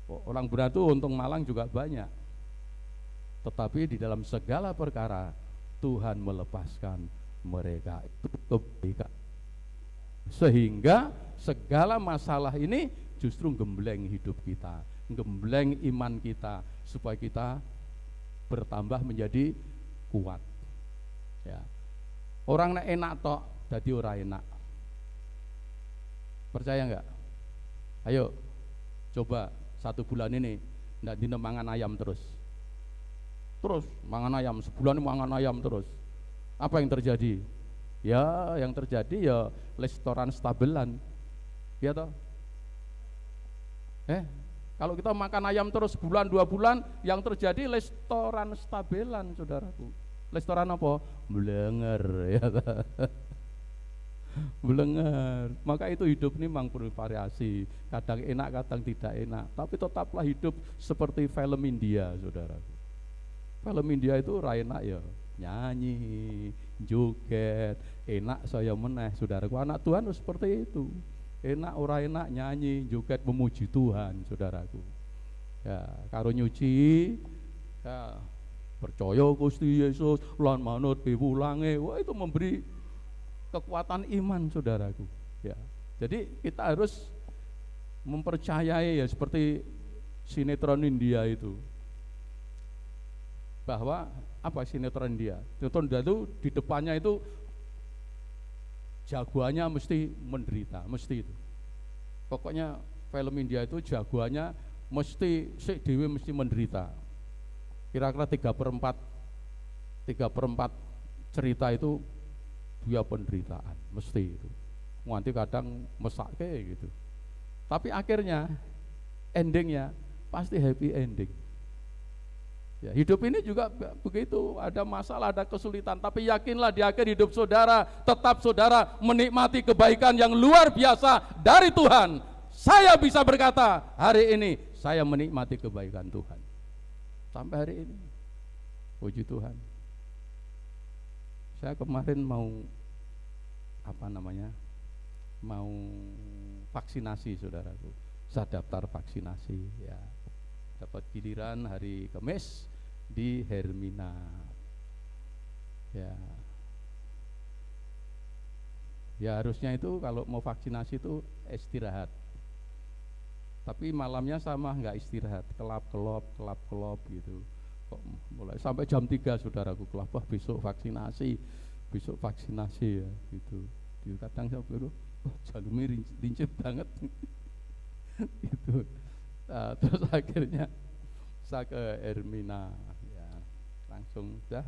Orang benar itu untung malang juga banyak. Tetapi di dalam segala perkara Tuhan melepaskan mereka, itu kebaikan. Sehingga segala masalah ini justru gembleng hidup kita, gembleng iman kita, supaya kita bertambah menjadi kuat. Ya. Orang nek enak tok, jadi ora enak. Percaya enggak? Ayo coba 1 bulan ini ndak dino mangan ayam terus mangan ayam, sebulan mangan ayam terus. Apa yang terjadi? Ya, yang terjadi ya restoran stabilan. Ya toh? Kalau kita makan ayam terus sebulan 2 bulan, yang terjadi restoran stabilan, saudaraku. Restoran apa? Blenger, ya toh? Blenger. Maka itu hidup ini memang bervariasi, kadang enak, kadang tidak enak. Tapi tetaplah hidup seperti film India, saudara. Film India itu enak ya, nyanyi, joget, enak saya meneh, saudaraku. Anak Tuhan seperti itu. Enak ora enak nyanyi, joget, memuji Tuhan, saudaraku. Ya, karo nyuci, ya, percaya Gusti Yesus lan manut piwulange. Wah, itu memberi kekuatan iman, saudaraku. Ya. Jadi kita harus mempercayai ya, seperti sinetron India itu. Bahwa apa sinetron India? Sinetron India itu di depannya itu jagoannya mesti menderita, mesti itu. Pokoknya film India itu jagoannya mesti sik dhewe mesti menderita. Kira-kira 3/4 cerita itu dia penderitaan, mesti itu. Nanti kadang mesake gitu. Tapi akhirnya endingnya pasti happy ending. Ya, hidup ini juga begitu, ada masalah, ada kesulitan, tapi yakinlah di akhir hidup saudara, tetap saudara menikmati kebaikan yang luar biasa dari Tuhan. Saya bisa berkata, hari ini saya menikmati kebaikan Tuhan. Sampai hari ini, puji Tuhan. Saya kemarin mau mau vaksinasi, saudaraku. Saya daftar vaksinasi, ya. Dapat giliran hari Kamis di Hermina. Ya harusnya itu kalau mau vaksinasi itu istirahat. Tapi malamnya sama nggak istirahat, kelap-kelop gitu. Kok mulai sampai jam 3 saudaraku kelapa besok vaksinasi ya gitu. Kadang saya bilang, jalurnya lincip banget gitu. Nah, terus akhirnya saya ke Hermina, ya langsung sudah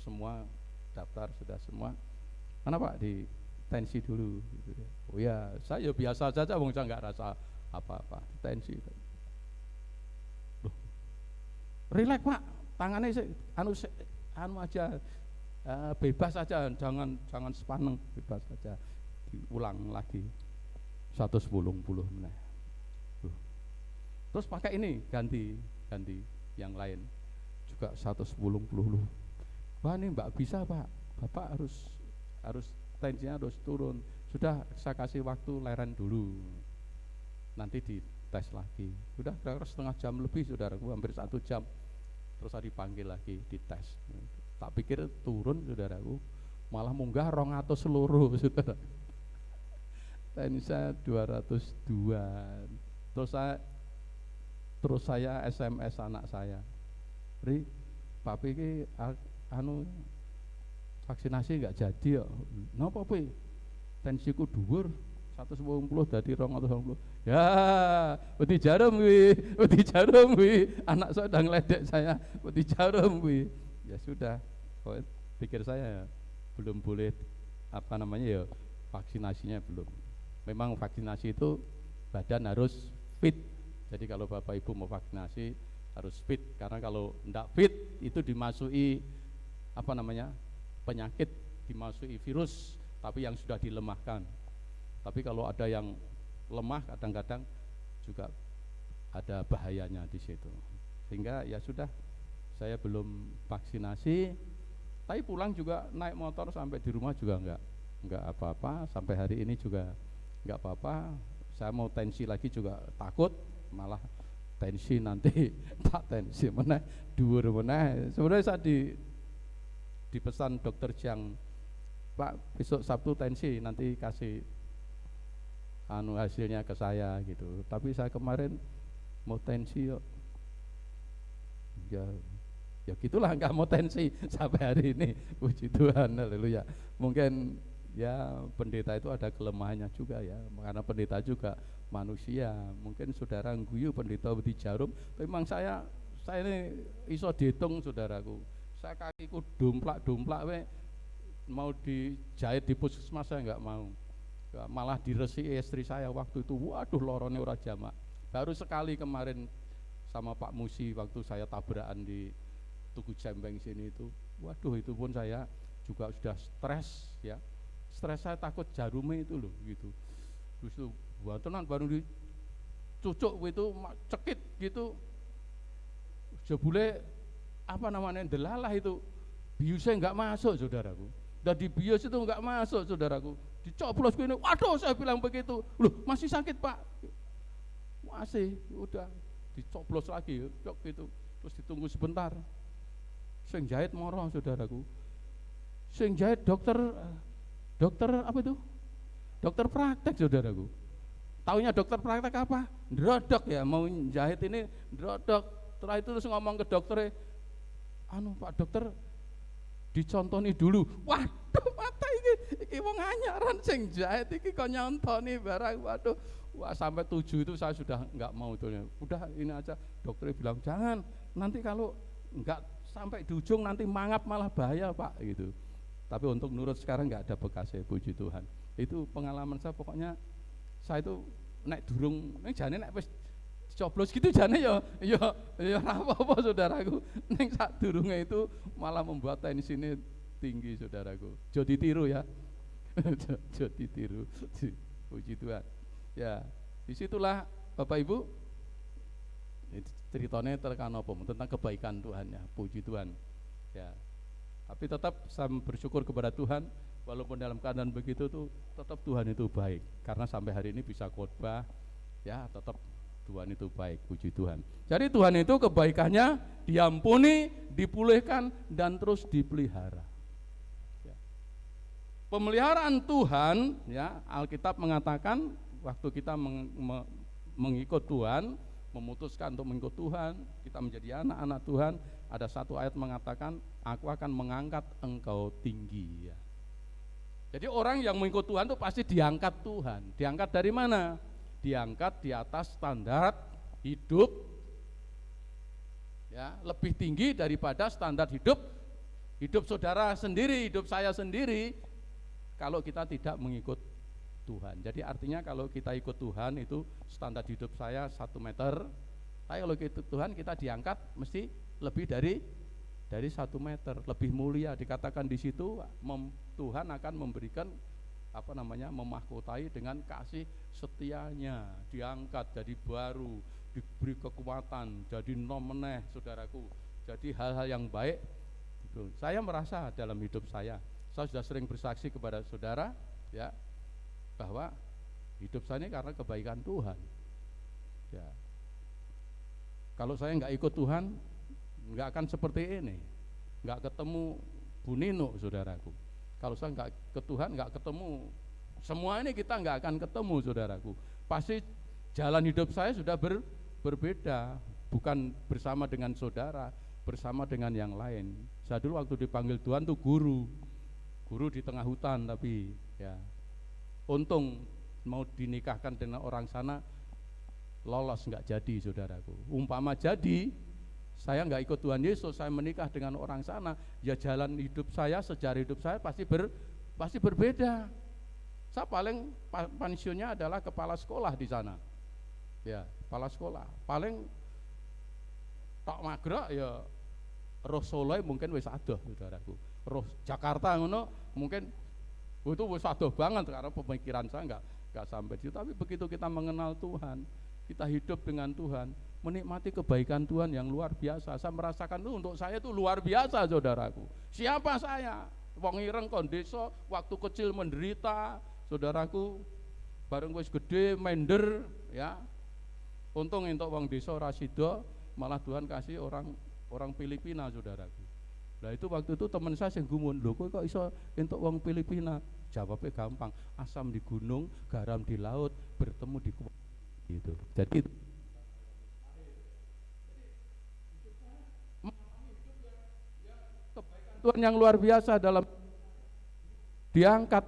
semua daftar, sudah semua. Mana Pak, di tensi dulu gitu ya. Oh ya, saya biasa saja, wong saya nggak rasa apa-apa, tensi. Loh, rileks Pak, tangannya anu aja, bebas saja, jangan sepaneng, bebas saja. Diulang lagi 110 menit. Terus pakai ini ganti yang lain juga 110. Wah, ini Mbak bisa Pak, Bapak harus tensinya harus turun. Sudah saya kasih waktu leren dulu, nanti dites lagi. Sudah kira-kira setengah jam lebih, saudaraku, hampir 1 jam. Terus saya dipanggil lagi, dites. Tak pikir turun, saudaraku, malah munggah 200 seluruh, saudara. Tensi saya 202. Terus saya SMS anak saya, Ri, papi ki vaksinasi nggak jadi ya. Napa Pi? Tensiku dhuwur 180 dadi 220. Ya, wedi jarum wi. Anak saya udah ngeledek saya, wedi jarum wi. Ya sudah, kok pikir saya belum boleh ya, vaksinasinya belum. Memang vaksinasi itu badan harus fit. Jadi kalau Bapak Ibu mau vaksinasi harus fit, karena kalau enggak fit itu dimasuki penyakit, dimasuki virus, tapi yang sudah dilemahkan. Tapi kalau ada yang lemah, kadang-kadang juga ada bahayanya di situ. Sehingga ya sudah, saya belum vaksinasi, tapi pulang juga naik motor sampai di rumah juga enggak apa-apa, sampai hari ini juga enggak apa-apa. Saya mau tensi lagi juga takut, malah tensi nanti tak tensi meneh dhuwur meneh. Sebenarnya saya dipesan dokter Jiang, Pak besok Sabtu tensi, nanti kasih hasilnya ke saya gitu. Tapi saya kemarin mau tensi ya gitulah, nggak mau tensi sampai hari ini. Puji Tuhan, haleluya. Mungkin ya pendeta itu ada kelemahannya juga ya, karena pendeta juga manusia. Mungkin saudara ngguyu pendeta wedi jarum, tapi memang saya ini iso dihitung, saudaraku. Saya kakiku domplak we, mau dijahit di puskesmas saya nggak mau. Malah diresi istri saya waktu itu, waduh lorone ora jamak. Baru sekali kemarin sama Pak Musi waktu saya tabrakan di Tugu Jembeng sini itu, waduh itu pun saya juga sudah stres ya. stres saya takut jarume itu loh gitu. Terus itu buatan baru dicucuk gitu, cekit gitu, jebule apa namanya delalah itu, biusnya nggak masuk saudaraku. Dan di bius itu nggak masuk saudaraku, dicoblos gini, waduh saya bilang begitu, loh masih sakit pak, masih, udah dicoblos lagi, yuk gitu, terus ditunggu sebentar, sing jahit moro saudaraku, sing jahit dokter apa itu? Dokter praktek saudaraku. Taunya dokter praktek apa? Ndrodok ya, mau jahit ini ndrodok. Setelah itu terus ngomong ke dokter, anu Pak dokter dicontoni dulu. Waduh mata iki wong anyaran sing jahit iki kok nyontoni barang. Waduh, wah sampai 7 itu saya sudah enggak mau itu. Udah ini aja, dokternya bilang jangan, nanti kalau enggak sampai di ujung nanti mangap malah bahaya Pak gitu. Tapi untuk nurut sekarang enggak ada bekasnya, puji Tuhan. Itu pengalaman saya, pokoknya saya itu naik durung, nek jane nek wis coblos gitu jane ya apa-apa saudaraku. Ning sak durunge itu malah membuat tensinya tinggi saudaraku. Jo ditiru ya. Jo ditiru. Puji Tuhan. Ya, disitulah Bapak Ibu ceritanya tekan apa tentang kebaikan Tuhan ya, puji Tuhan. Ya. Tapi tetap saya bersyukur kepada Tuhan, walaupun dalam keadaan begitu tuh tetap Tuhan itu baik, karena sampai hari ini bisa khotbah ya, tetap Tuhan itu baik, puji Tuhan. Jadi Tuhan itu kebaikannya diampuni, dipulihkan dan terus dipelihara ya. Pemeliharaan Tuhan ya, Alkitab mengatakan waktu kita mengikut Tuhan, memutuskan untuk mengikut Tuhan, kita menjadi anak-anak Tuhan, ada satu ayat mengatakan, aku akan mengangkat engkau tinggi ya. Jadi orang yang mengikut Tuhan itu pasti diangkat Tuhan. Diangkat dari mana? Diangkat di atas standar hidup ya, lebih tinggi daripada standar hidup saudara sendiri, hidup saya sendiri, kalau kita tidak mengikut Tuhan. Jadi artinya kalau kita ikut Tuhan itu standar hidup saya 1 meter, tapi kalau ikut Tuhan kita diangkat mesti lebih dari 1 meter, lebih mulia. Dikatakan di situ Tuhan akan memberikan apa namanya, memahkotai dengan kasih setianya, diangkat jadi baru, diberi kekuatan, jadi nomeneh saudaraku, jadi hal-hal yang baik. Saya merasa dalam hidup saya sudah sering bersaksi kepada saudara ya, bahwa hidup saya ini karena kebaikan Tuhan ya. Kalau saya nggak ikut Tuhan, nggak akan seperti ini, nggak ketemu Bu Nino saudaraku. Kalau saya nggak ke Tuhan, nggak ketemu semua ini, kita nggak akan ketemu saudaraku. Pasti jalan hidup saya sudah berbeda, bukan bersama dengan saudara, bersama dengan yang lain. Saya dulu waktu dipanggil Tuhan tuh guru di tengah hutan, tapi ya untung mau dinikahkan dengan orang sana lolos, nggak jadi saudaraku. Umpama jadi saya nggak ikut Tuhan Yesus, saya menikah dengan orang sana, ya jalan hidup saya, sejarah hidup saya pasti berbeda. Saya paling pensiunnya adalah kepala sekolah di sana ya, kepala sekolah paling tak magrak ya, roh Solo mungkin wis adoh saudaraku, roh Jakarta ngono mungkin itu wis adoh banget, karena pemikiran saya nggak sampai situ. Tapi begitu kita mengenal Tuhan, kita hidup dengan Tuhan, menikmati kebaikan Tuhan yang luar biasa. Saya merasakan itu untuk saya itu luar biasa saudaraku. Siapa saya? Wong ireng kon desa, waktu kecil menderita saudaraku, bareng wis gede mender ya. Untung entuk wong desa ora sida, malah Tuhan kasih orang Filipina saudaraku. Nah itu waktu itu teman saya yang gumun, lho kok iso entuk wong Filipina? Jawabnya gampang, asam di gunung, garam di laut, bertemu di gitu. Jadi kebaikan Tuhan yang luar biasa dalam diangkat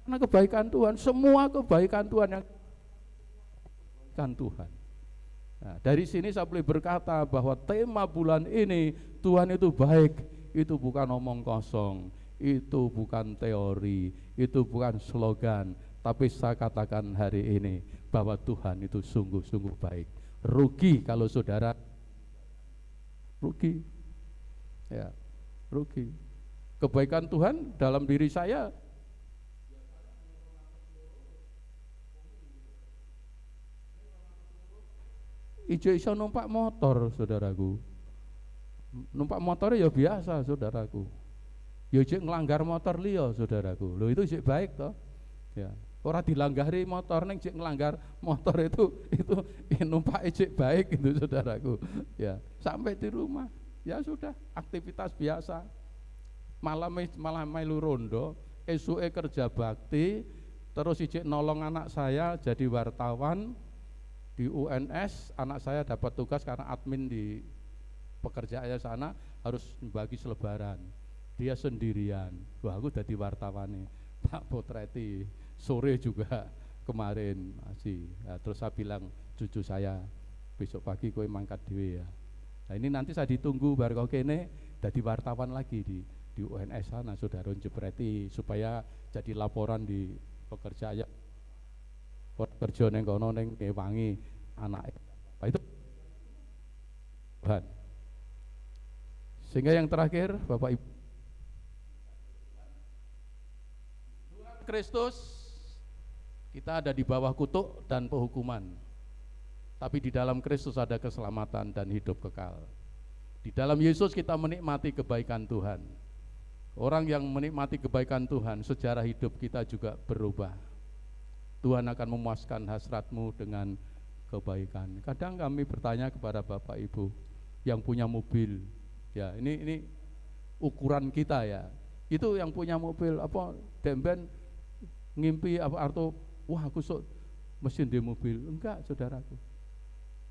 karena kebaikan Tuhan, semua kebaikan Tuhan yang kan Tuhan. Nah, dari sini saya boleh berkata bahwa tema bulan ini, Tuhan itu baik, itu bukan omong kosong, itu bukan teori, itu bukan slogan, Tapi saya katakan hari ini bahwa Tuhan itu sungguh-sungguh baik. Rugi kalau saudara rugi. Ya, rugi. Kebaikan Tuhan dalam diri saya iso numpak motor, saudaraku. Numpak motor ya biasa, saudaraku. Ya jek nglanggar motor liya, saudaraku. Loh itu jek baik toh. Ya, ora dilanggari motor neng jek nglanggar motor itu numpak jek baik itu, saudaraku. Ya, sampai di rumah ya sudah aktivitas biasa. Malah melu rondo, esuke kerja bakti, terus ijek nolong anak saya jadi wartawan di UNS. Anak saya dapat tugas karena admin di pekerjaannya sana harus bagi selebaran. Dia sendirian. Wah, aku jadi wartawan nih. Tak potreti. Sore juga kemarin masih. Nah, terus saya bilang cucu saya, besok pagi kowe mangkat dhewe ya. Nah, ini nanti saya ditunggu bar kok kene jadi wartawan lagi di UNS sana, saudara jepreti supaya jadi laporan di pekerjaan kerja neng kono neng ngewangi anak itu Tuhan. Sehingga yang terakhir Bapak Ibu, Tuhan Kristus, kita ada di bawah kutuk dan penghukuman, tapi di dalam Kristus ada keselamatan dan hidup kekal. Di dalam Yesus kita menikmati kebaikan Tuhan. Orang yang menikmati kebaikan Tuhan, sejarah hidup kita juga berubah. Tuhan akan memuaskan hasratmu dengan kebaikan. Kadang kami bertanya kepada Bapak Ibu yang punya mobil, ya ini ukuran kita ya. Itu yang punya mobil apa demben ngimpi apa arto wah aku sok mesin di mobil. Enggak, saudaraku.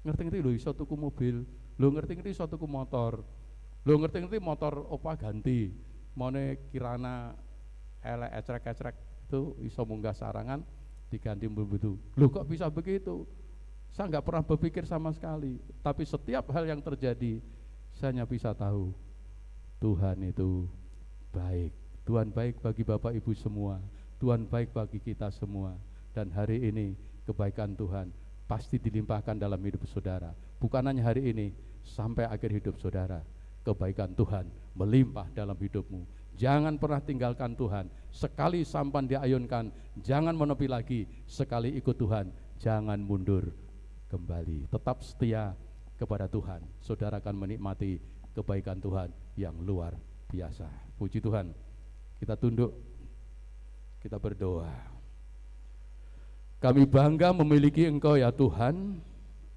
Ngerti-ngerti lho iso tuku mobil, lho ngerti-ngerti iso tuku motor. Lho ngerti-ngerti motor opa ganti. Mone kirana elek ecrek-ecrek itu iso munggah sarangan diganti begitu. Loh kok bisa begitu? Saya nggak pernah berpikir sama sekali. Tapi setiap hal yang terjadi, saya hanya bisa tahu Tuhan itu baik. Tuhan baik bagi Bapak Ibu semua. Tuhan baik bagi kita semua. Dan hari ini kebaikan Tuhan pasti dilimpahkan dalam hidup saudara. Bukan hanya hari ini, sampai akhir hidup saudara. Kebaikan Tuhan melimpah dalam hidupmu. Jangan pernah tinggalkan Tuhan. Sekali sampan diayunkan, jangan menepi lagi. Sekali ikut Tuhan, jangan mundur kembali. Tetap setia kepada Tuhan. Saudara akan menikmati kebaikan Tuhan yang luar biasa. Puji Tuhan. Kita tunduk, kita berdoa. Kami bangga memiliki Engkau ya Tuhan.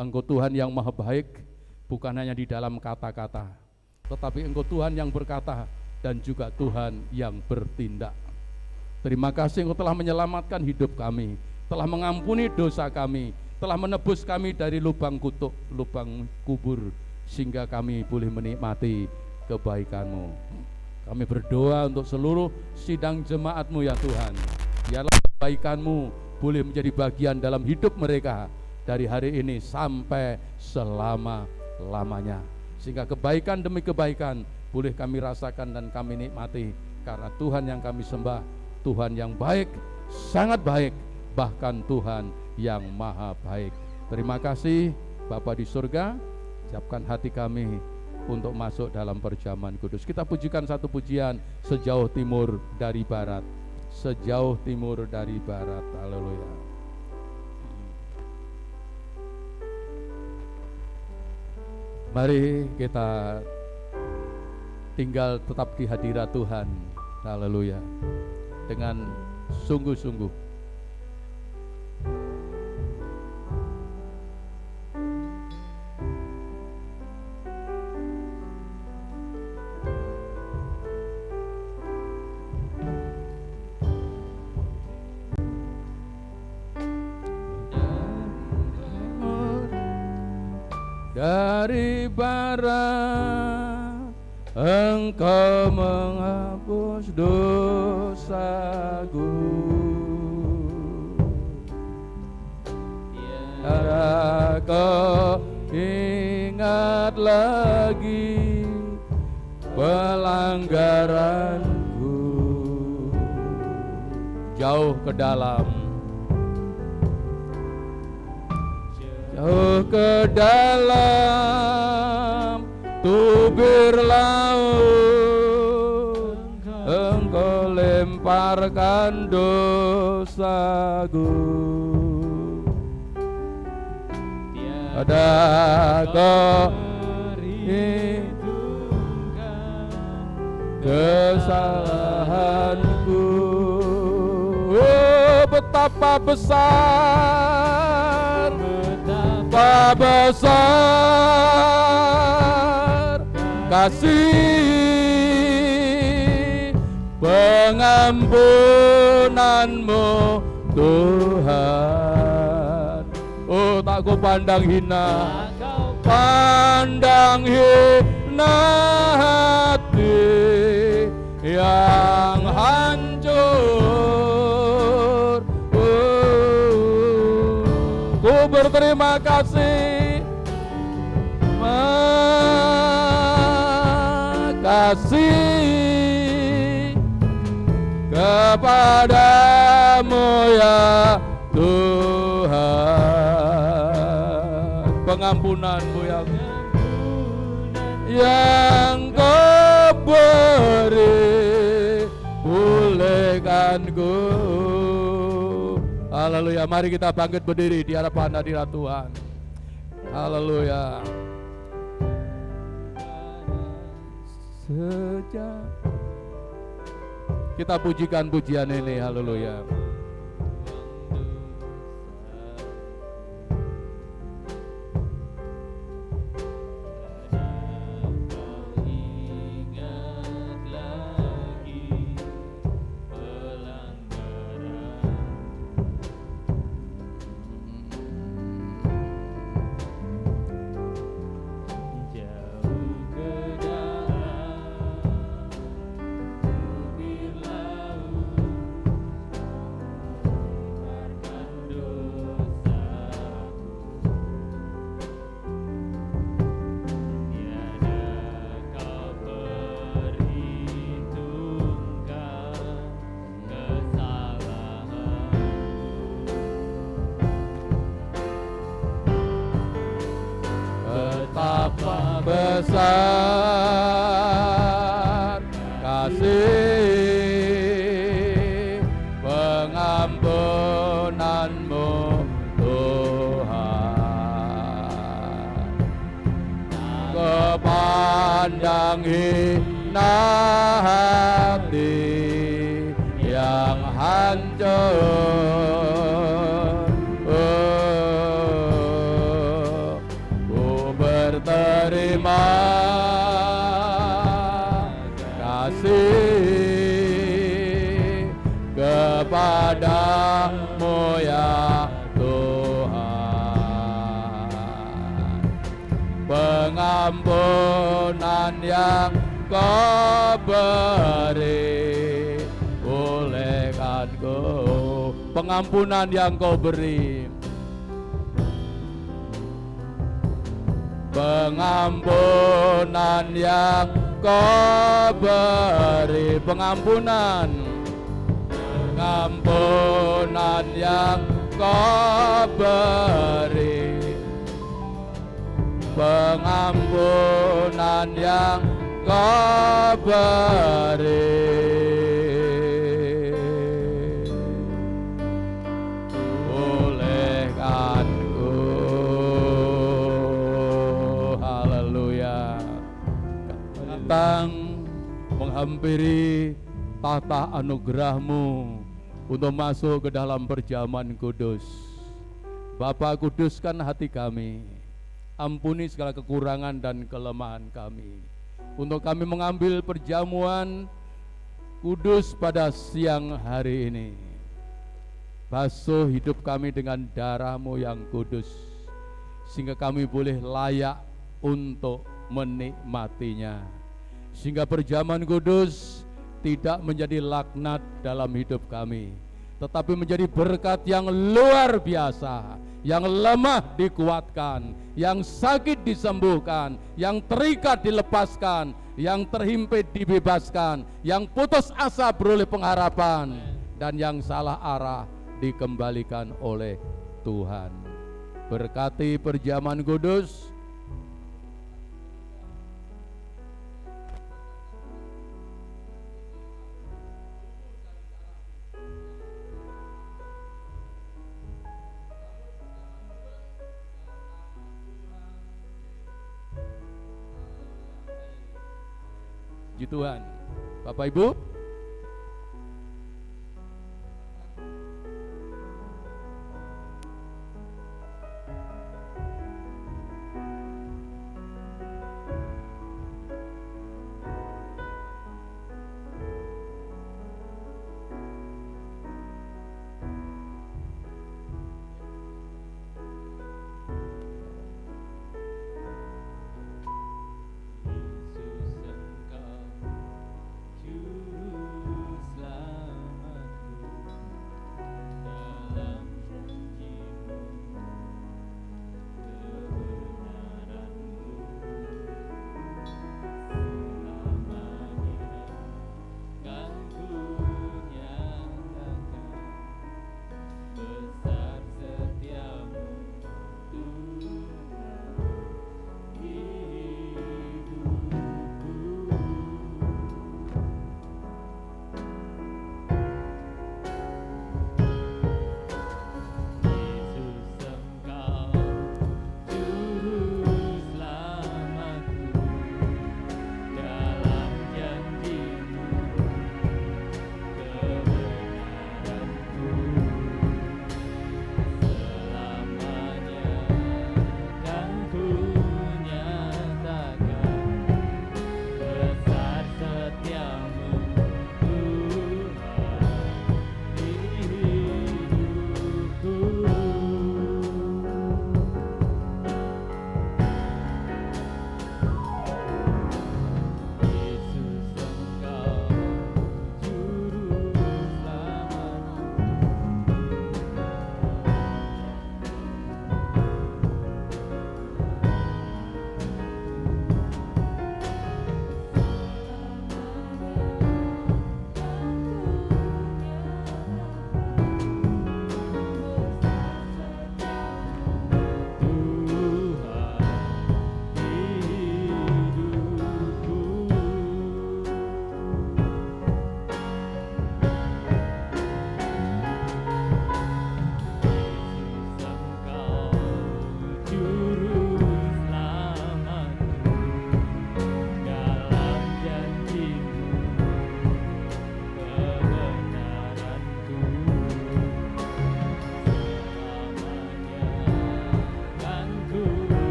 Engkau Tuhan yang maha baik, bukan hanya di dalam kata-kata, tetapi Engkau Tuhan yang berkata dan juga Tuhan yang bertindak. Terima kasih Engkau telah menyelamatkan hidup kami, telah mengampuni dosa kami, telah menebus kami dari lubang kutuk, lubang kubur, sehingga kami boleh menikmati kebaikan-Mu. Kami berdoa untuk seluruh sidang jemaat-Mu ya Tuhan. Biarlah kebaikan-Mu boleh menjadi bagian dalam hidup mereka dari hari ini sampai selama-lamanya. Sehingga kebaikan demi kebaikan boleh kami rasakan dan kami nikmati. Karena Tuhan yang kami sembah, Tuhan yang baik, sangat baik, bahkan Tuhan yang maha baik. Terima kasih Bapa di surga, siapkan hati kami untuk masuk dalam perjamuan kudus. Kita pujikan satu pujian, sejauh timur dari barat. Sejauh timur dari barat. Haleluya. Mari kita tinggal tetap di hadirat Tuhan, haleluya, dengan sungguh-sungguh. Dari barat Engkau menghapus dosaku. Kau ingat lagi pelanggaranku. Jauh ke dalam jauh ke dalam tubir laut, Engkau lemparkan dosaku. Tiada kau kesalahanku. Oh, betapa besar, betapa besar kasih pengampunanmu Tuhan. Oh, tak ku pandang hina, pandang hina hati yang hancur. Ku berterima kasih, makasih kepadamu ya Tuhan. Pengampunanmu yang kau beri, pulihkanku. Haleluya, mari kita bangkit berdiri di hadapan hadirat Tuhan. Haleluya. Sejak kita pujikan pujian ini, haleluya. Besar kasih pengampunanmu Tuhan. Kepandang hina hati yang hancur. Terima kasih kepadamu ya Tuhan. Pengampunan yang kau beri, pulihkanku. Pengampunan yang kau beri, pengampunan yang kau beri, pengampunan yang kau beri, pengampunan yang kau beri, menghampiri tata anugerah-Mu untuk masuk ke dalam perjamuan kudus. Bapa, kuduskan hati kami, ampuni segala kekurangan dan kelemahan kami, untuk kami mengambil perjamuan kudus pada siang hari ini. Basuh hidup kami dengan darah-Mu yang kudus, sehingga kami boleh layak untuk menikmatinya, sehingga perjamuan kudus tidak menjadi laknat dalam hidup kami, tetapi menjadi berkat yang luar biasa, yang lemah dikuatkan, yang sakit disembuhkan, yang terikat dilepaskan, yang terhimpit dibebaskan, yang putus asa beroleh pengharapan, dan yang salah arah dikembalikan oleh Tuhan. Berkati perjamuan kudus. Puji Tuhan. Bapak Ibu,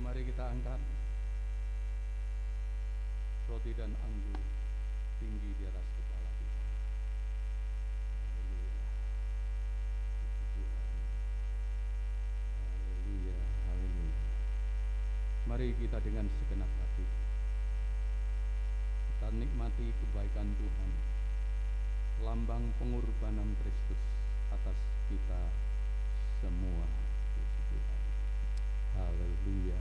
mari kita angkat roti dan anggur tinggi di atas kepala kita. Haleluya. Puji Tuhan. Haleluya, haleluya. Mari kita dengan segenap hati kita nikmati kebaikan Tuhan, lambang pengorbanan Kristus atas kita semua. Puji Tuhan. Haleluya.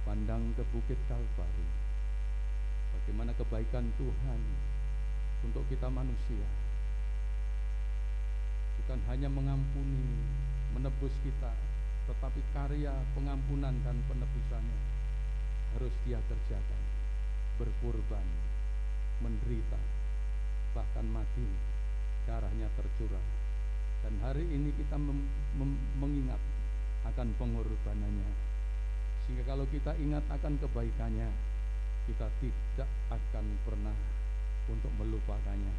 pandang ke Bukit Kalvari, bagaimana kebaikan Tuhan untuk kita manusia, bukan hanya mengampuni, menebus kita, tetapi karya pengampunan dan penebusannya harus Dia kerjakan, berkorban, menderita, bahkan mati, darahnya tercurah. Dan hari ini kita mengingat akan pengorbanannya, sehingga kalau kita ingat akan kebaikannya, kita tidak akan pernah untuk melupakannya,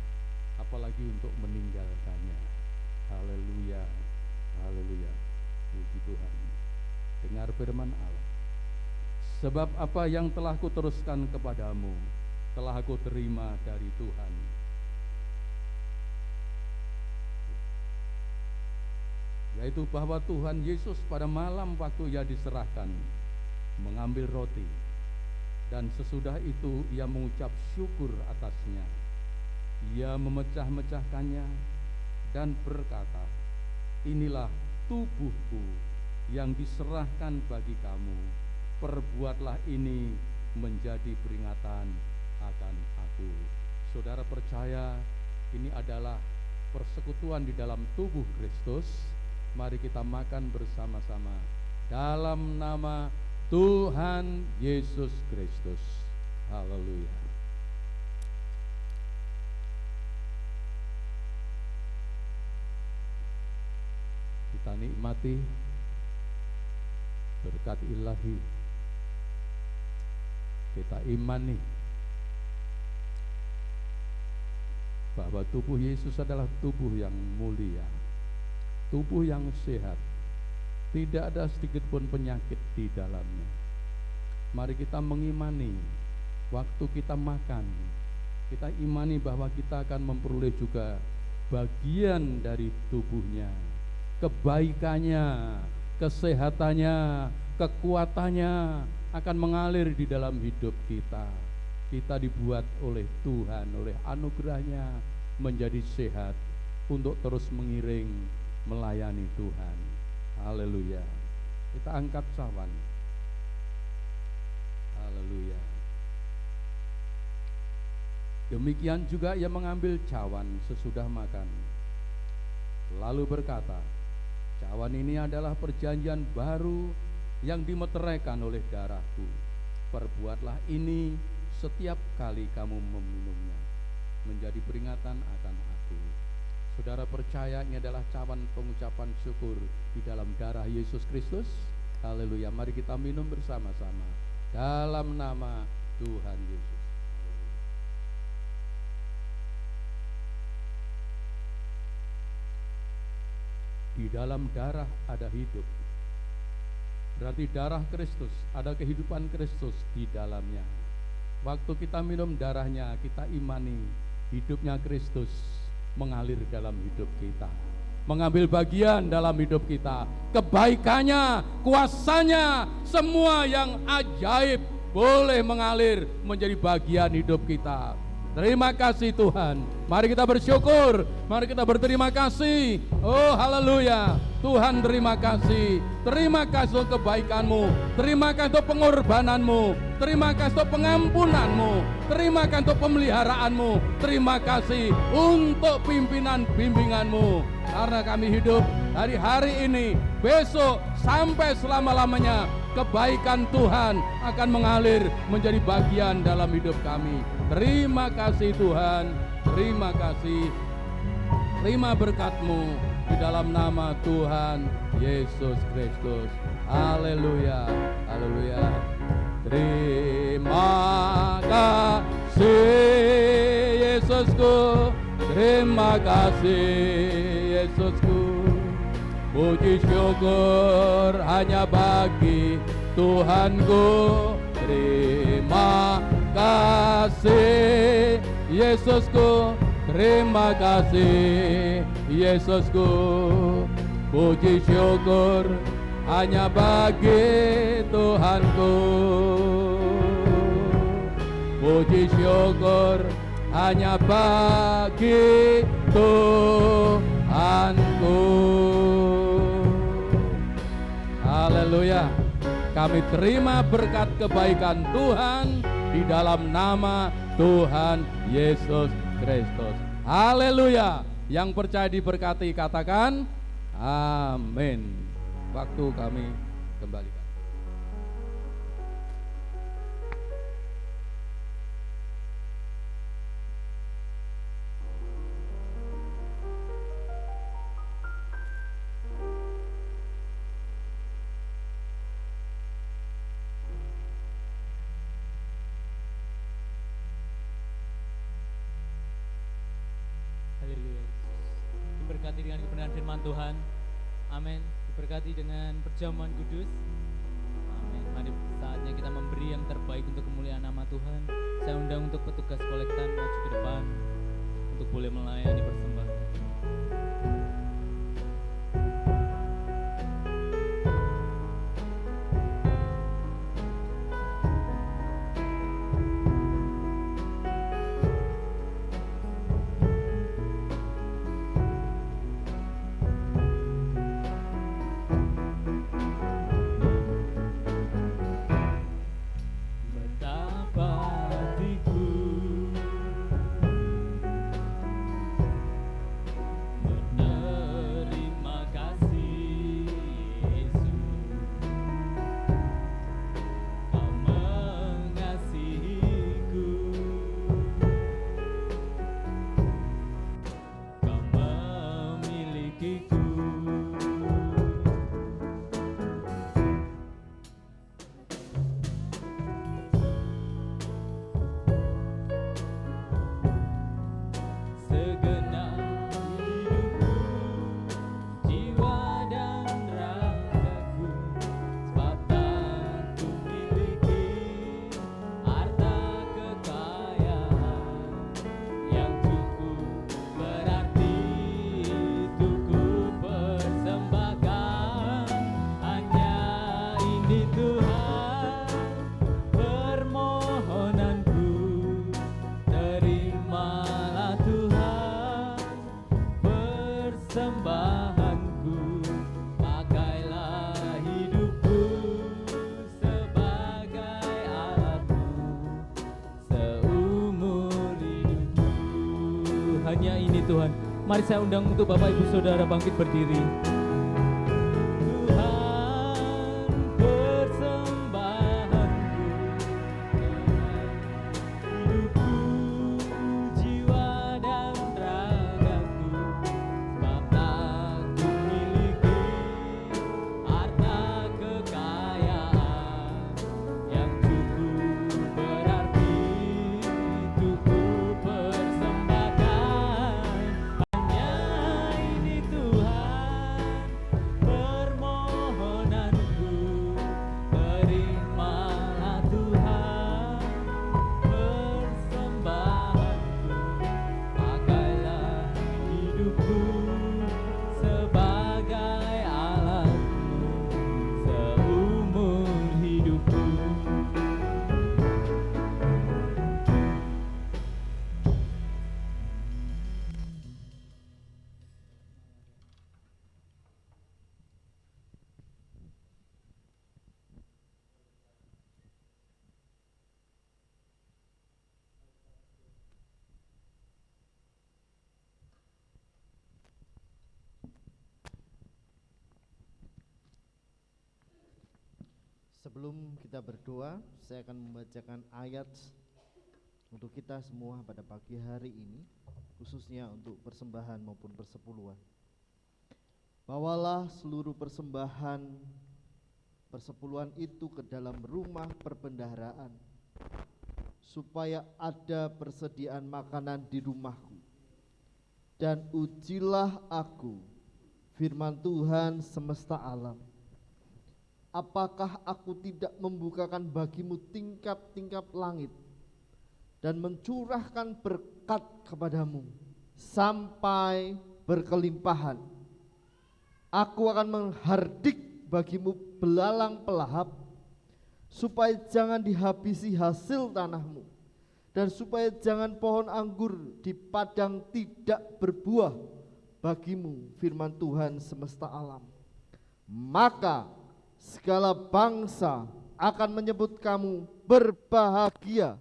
apalagi untuk meninggalkannya. Haleluya, haleluya, puji Tuhan. Dengar firman Allah. Sebab apa yang telah kuteruskan kepadamu telah aku terima dari Tuhan, yaitu bahwa Tuhan Yesus pada malam waktu Ia diserahkan mengambil roti, dan sesudah itu Ia mengucap syukur atasnya. Ia memecah-mecahkannya dan berkata, inilah tubuhku yang diserahkan bagi kamu, perbuatlah ini menjadi peringatan akan aku. Saudara percaya ini adalah persekutuan di dalam tubuh Kristus. Mari kita makan bersama-sama dalam nama Tuhan Yesus Kristus. Haleluya. Kita nikmati berkat ilahi. Kita imani bahwa tubuh Yesus adalah tubuh yang mulia, tubuh yang sehat, tidak ada sedikit pun penyakit di dalamnya. Mari kita mengimani waktu kita makan, kita imani bahwa kita akan memperoleh juga bagian dari tubuhnya, kebaikannya, kesehatannya, kekuatannya akan mengalir di dalam hidup kita. Kita dibuat oleh Tuhan, oleh anugerahnya menjadi sehat untuk terus mengiring melayani Tuhan. Haleluya. Kita angkat cawan. Haleluya. Demikian juga Ia mengambil cawan sesudah makan, lalu berkata, cawan ini adalah perjanjian baru yang dimeteraikan oleh darahku. Perbuatlah ini setiap kali kamu meminumnya, menjadi peringatan akan aku. Saudara percaya ini adalah cawan pengucapan syukur di dalam darah Yesus Kristus. Haleluya. Mari kita minum bersama-sama dalam nama Tuhan Yesus. Di dalam darah ada hidup. Berarti darah Kristus, ada kehidupan Kristus di dalamnya. Waktu kita minum darahnya, kita imani hidupnya Kristus mengalir dalam hidup kita, mengambil bagian dalam hidup kita. Kebaikannya, kuasanya, semua yang ajaib boleh mengalir menjadi bagian hidup kita. Terima kasih Tuhan. Mari kita bersyukur, mari kita berterima kasih. Oh haleluya. Tuhan terima kasih. Terima kasih untuk kebaikan-Mu, terima kasih untuk pengorbanan-Mu, terima kasih untuk pengampunan-Mu, terima kasih untuk pemeliharaan-Mu, terima kasih untuk pimpinan bimbingan-Mu. Karena kami hidup dari hari ini, besok sampai selama-lamanya, kebaikan Tuhan akan mengalir menjadi bagian dalam hidup kami. Terima kasih Tuhan, terima kasih. Terima berkat-Mu di dalam nama Tuhan Yesus Kristus. Haleluya, haleluya. Terima kasih Yesusku, terima kasih Yesusku. Puji syukur hanya bagi Tuhanku. Terima kasih Yesusku, terima kasih Yesusku. Puji syukur hanya bagi Tuhanku. Puji syukur hanya bagi Tuhanku. Haleluya. kami terima berkat kebaikan Tuhan di dalam nama Tuhan Yesus Kristus. Haleluya. Yang percaya diberkati katakan amin. Waktu kami kembalikan. Haleluya. Diberkati dengan kebenaran firman Tuhan. Amin. Diberkati dengan perjamuan kudus. Amin. Mari saatnya kita memberi yang terbaik untuk kemuliaan nama Tuhan. Saya undang untuk petugas kolektan maju ke depan untuk boleh melayani persembahan. Betapa hatiku menerima kasih Yesus. Kau mengasihiku, Kau memilikiku. Segenap hidupku, jiwa dan ragaku, sebab tak ku miliki harta kekayaan yang cukup berarti untuk ku persembahkan. Hanya ini Tuhan permohonanku, terimalah Tuhan persembahanku, pakailah hidupku sebagai alatmu seumur hidupku. Hanya ini Tuhan. Mari saya undang untuk Bapak Ibu Saudara bangkit berdiri. Tuhan persembahanku, hidupku, jiwa dan ragaku, sebab tak ku miliki harta kekayaan yang cukup berarti untuk ku persembahkan. Hanya ini Tuhan permohonanku, terimalah Tuhan persembahanku, pakailah hidupku sebagai alatmu seumur hidupku. Sebelum kita berdoa, saya akan membacakan ayat untuk kita semua pada pagi hari ini, khususnya untuk persembahan maupun persepuluhan. Bawalah seluruh persepuluhan itu ke dalam rumah perbendaharaan, supaya ada persediaan makanan di rumahku. Dan ujilah aku, firman Tuhan semesta alam, apakah aku tidak membukakan bagimu tingkap-tingkap langit dan mencurahkan berkat kepadamu sampai berkelimpahan. Aku akan menghardik bagimu belalang pelahap, supaya jangan dihabisi hasil tanahmu, dan supaya jangan pohon anggur di padang tidak berbuah bagimu, firman Tuhan semesta alam. Maka segala bangsa akan menyebut kamu berbahagia,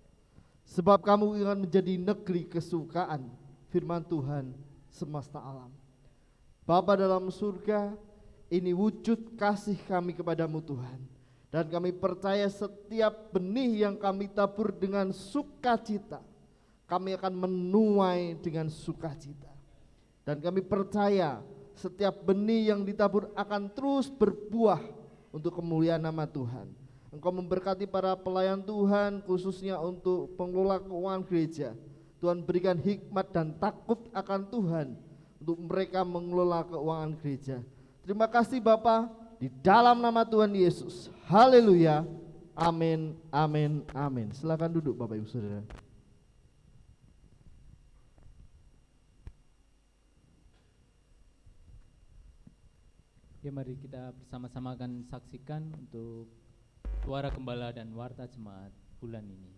sebab kamu akan menjadi negeri kesukaan. Firman Tuhan semesta alam. Bapa dalam surga, ini wujud kasih kami kepadamu Tuhan. Dan kami percaya setiap benih yang kami tabur dengan sukacita, kami akan menuai dengan sukacita. Dan kami percaya setiap benih yang ditabur akan terus berbuah untuk kemuliaan nama Tuhan. Engkau memberkati para pelayan Tuhan, khususnya untuk pengelola keuangan gereja. Tuhan berikan hikmat dan takut akan Tuhan untuk mereka mengelola keuangan gereja. Terima kasih Bapa, di dalam nama Tuhan Yesus. Haleluya. Amin, amin, amin. Silakan duduk Bapak Ibu Saudara. Ya, mari kita bersama-sama akan saksikan untuk suara gembala dan warta jemaat bulan ini.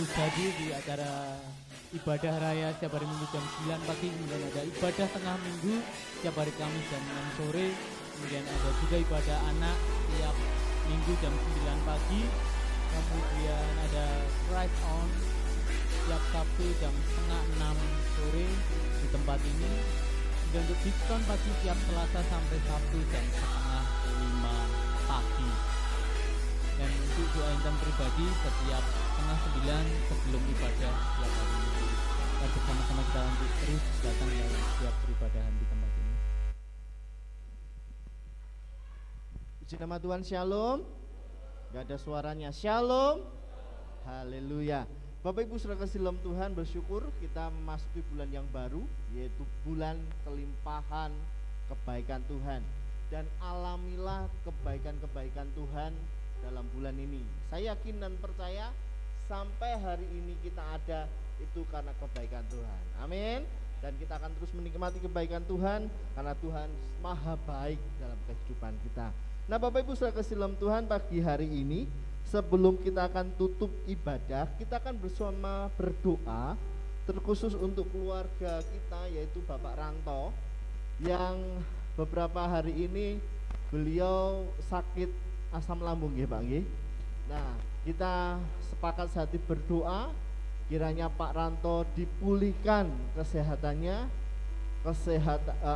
Terjadi di acara ibadah raya setiap hari Minggu jam 9 pagi, kemudian ada ibadah tengah minggu setiap hari Kamis jam 6 sore, kemudian ada juga ibadah anak setiap minggu jam 9 pagi, kemudian ada Christ On setiap Sabtu jam setengah 6 sore di tempat ini, dan untuk diskon pagi setiap Selasa sampai Sabtu jam setengah 5 pagi. Dan untuk doa intan pribadi setiap setengah 9 sebelum ibadah setiap hari Minggu. Dan bersama-sama kita lanjut terus datang dalam setiap peribadahan di tempat ini. Puji nama Tuhan, shalom. Gak ada suaranya, shalom. Haleluya. Bapak Ibu saudara kasih dalam Tuhan, bersyukur kita memasuki bulan yang baru, yaitu bulan kelimpahan kebaikan Tuhan. Dan alamilah kebaikan-kebaikan Tuhan dalam bulan ini. Saya yakin dan percaya sampai hari ini kita ada itu karena kebaikan Tuhan. Amin. Dan kita akan terus menikmati kebaikan Tuhan karena Tuhan maha baik dalam kehidupan kita. Nah Bapak Ibu saudara kasih dalam Tuhan, pagi hari ini sebelum kita akan tutup ibadah, kita akan bersama berdoa terkhusus untuk keluarga kita, yaitu Bapak Ranto yang beberapa hari ini beliau sakit asam lambung ya Pak nggih. Nah, kita sepakat sehati berdoa kiranya Pak Ranto dipulihkan kesehatannya,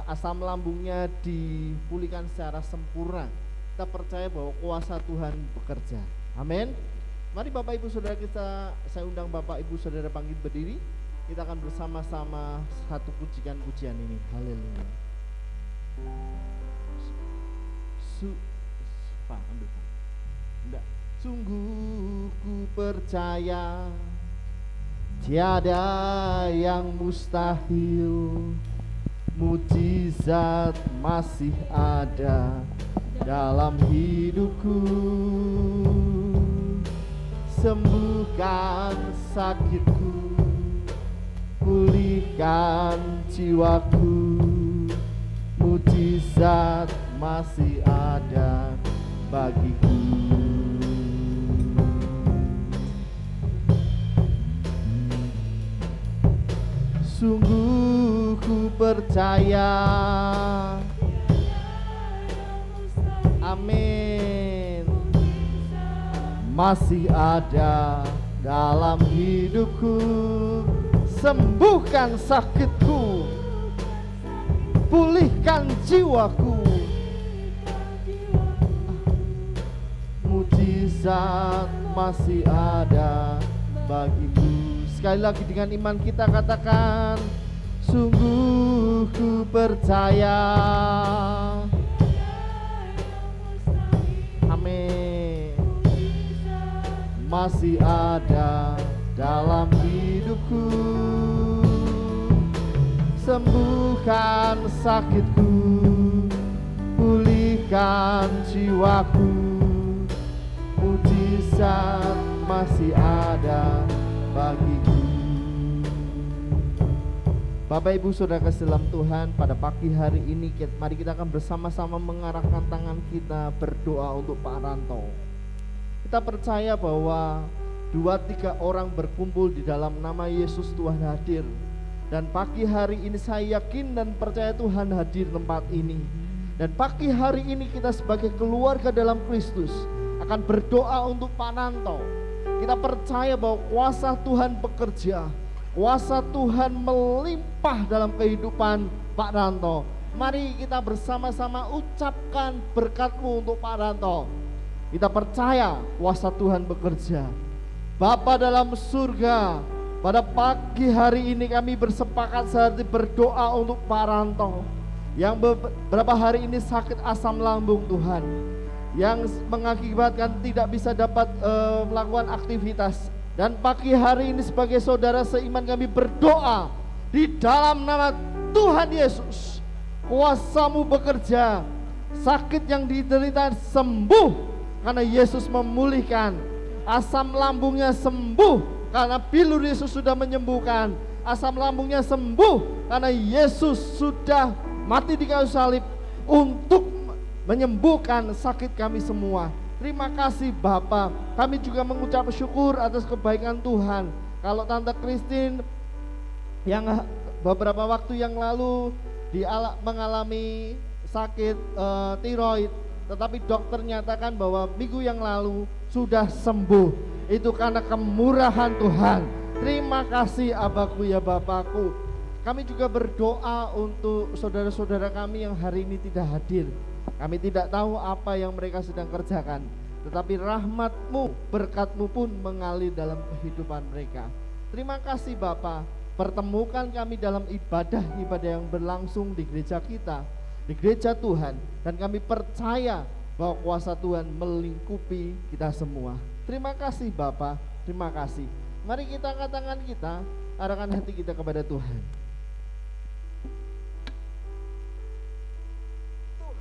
asam lambungnya dipulihkan secara sempurna. Kita percaya bahwa kuasa Tuhan bekerja. Amin. Mari Bapak Ibu Saudara saya undang Bapak Ibu Saudara bangkit berdiri. Kita akan bersama-sama satu pujian ini. Haleluya. Pak, ambil Pak. Enggak. Sungguh ku percaya tiada yang mustahil, mujizat masih ada dalam hidupku. Sembuhkan sakitku, pulihkan jiwaku, mujizat masih ada bagiku. Sungguh ku percaya, amin, masih ada dalam hidupku. Sembuhkan sakitku, pulihkan jiwaku, mujizat masih ada bagiku. Sekali lagi dengan iman kita katakan, sungguh ku percaya, amin, masih ada dalam hidupku. Sembuhkan sakitku, pulihkan jiwaku, mujizat masih ada bagiku. Bapak Ibu Saudara kasih dalam Tuhan, pada pagi hari ini mari kita akan bersama-sama mengarahkan tangan kita berdoa untuk Pak Ranto. Kita percaya bahwa 2-3 orang berkumpul di dalam nama Yesus, Tuhan hadir. Dan pagi hari ini saya yakin dan percaya Tuhan hadir tempat ini. Dan pagi hari ini kita sebagai keluarga dalam Kristus akan berdoa untuk Pak Ranto. Kita percaya bahwa kuasa Tuhan bekerja, kuasa Tuhan melimpah dalam kehidupan Pak Ranto. Mari kita bersama-sama ucapkan berkat-Mu untuk Pak Ranto. Kita percaya kuasa Tuhan bekerja. Bapa dalam surga, pada pagi hari ini kami bersepakat sehati berdoa untuk Pak Ranto yang beberapa hari ini sakit asam lambung Tuhan, yang mengakibatkan tidak bisa dapat melakukan aktivitas. Dan pagi hari ini sebagai saudara seiman kami berdoa di dalam nama Tuhan Yesus, kuasa-Mu bekerja, sakit yang diderita sembuh karena Yesus memulihkan, asam lambungnya sembuh karena bilur Yesus sudah menyembuhkan, asam lambungnya sembuh karena Yesus sudah mati di kayu salib untuk menyembuhkan sakit kami semua. Terima kasih Bapa. Kami juga mengucap syukur atas kebaikan Tuhan. Kalau Tante Christine yang beberapa waktu yang lalu mengalami sakit tiroid, tetapi dokter nyatakan bahwa minggu yang lalu sudah sembuh. Itu karena kemurahan Tuhan. Terima kasih Abaku ya Bapakku. Kami juga berdoa untuk saudara-saudara kami yang hari ini tidak hadir. Kami tidak tahu apa yang mereka sedang kerjakan, tetapi rahmat-Mu, berkat-Mu pun mengalir dalam kehidupan mereka. Terima kasih Bapa, pertemukan kami dalam ibadah-ibadah yang berlangsung di gereja kita, di gereja Tuhan. Dan kami percaya bahwa kuasa Tuhan melingkupi kita semua. Terima kasih Bapa, terima kasih. Mari kita angkat tangan kita, arahkan hati kita kepada Tuhan.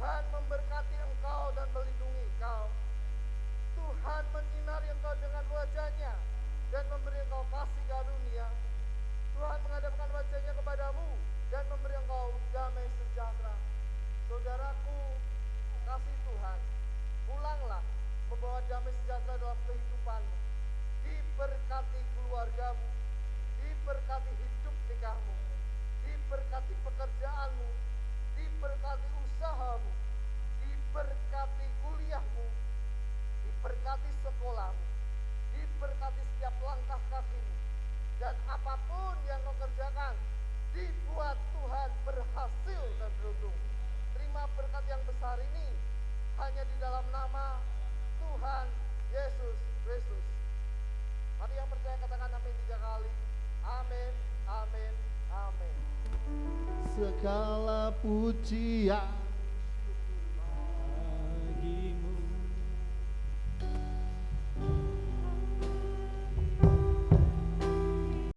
Tuhan memberkati engkau dan melindungi engkau. Tuhan menyinari engkau dengan wajah-Nya dan memberi engkau kasih karunia. Tuhan menghadapkan wajah-Nya kepadamu dan memberi engkau damai sejahtera. Saudaraku, kasih Tuhan, pulanglah membawa damai sejahtera dalam kehidupanmu. Diberkati keluargamu, diberkati hidup nikahmu, diberkati pekerjaanmu, diberkati usahamu, diberkati kuliahmu, diberkati sekolahmu, hanya di dalam nama Tuhan Yesus Kristus. Mari yang percaya katakan amin 3 kali. Amin, amin, amin. Segala pujian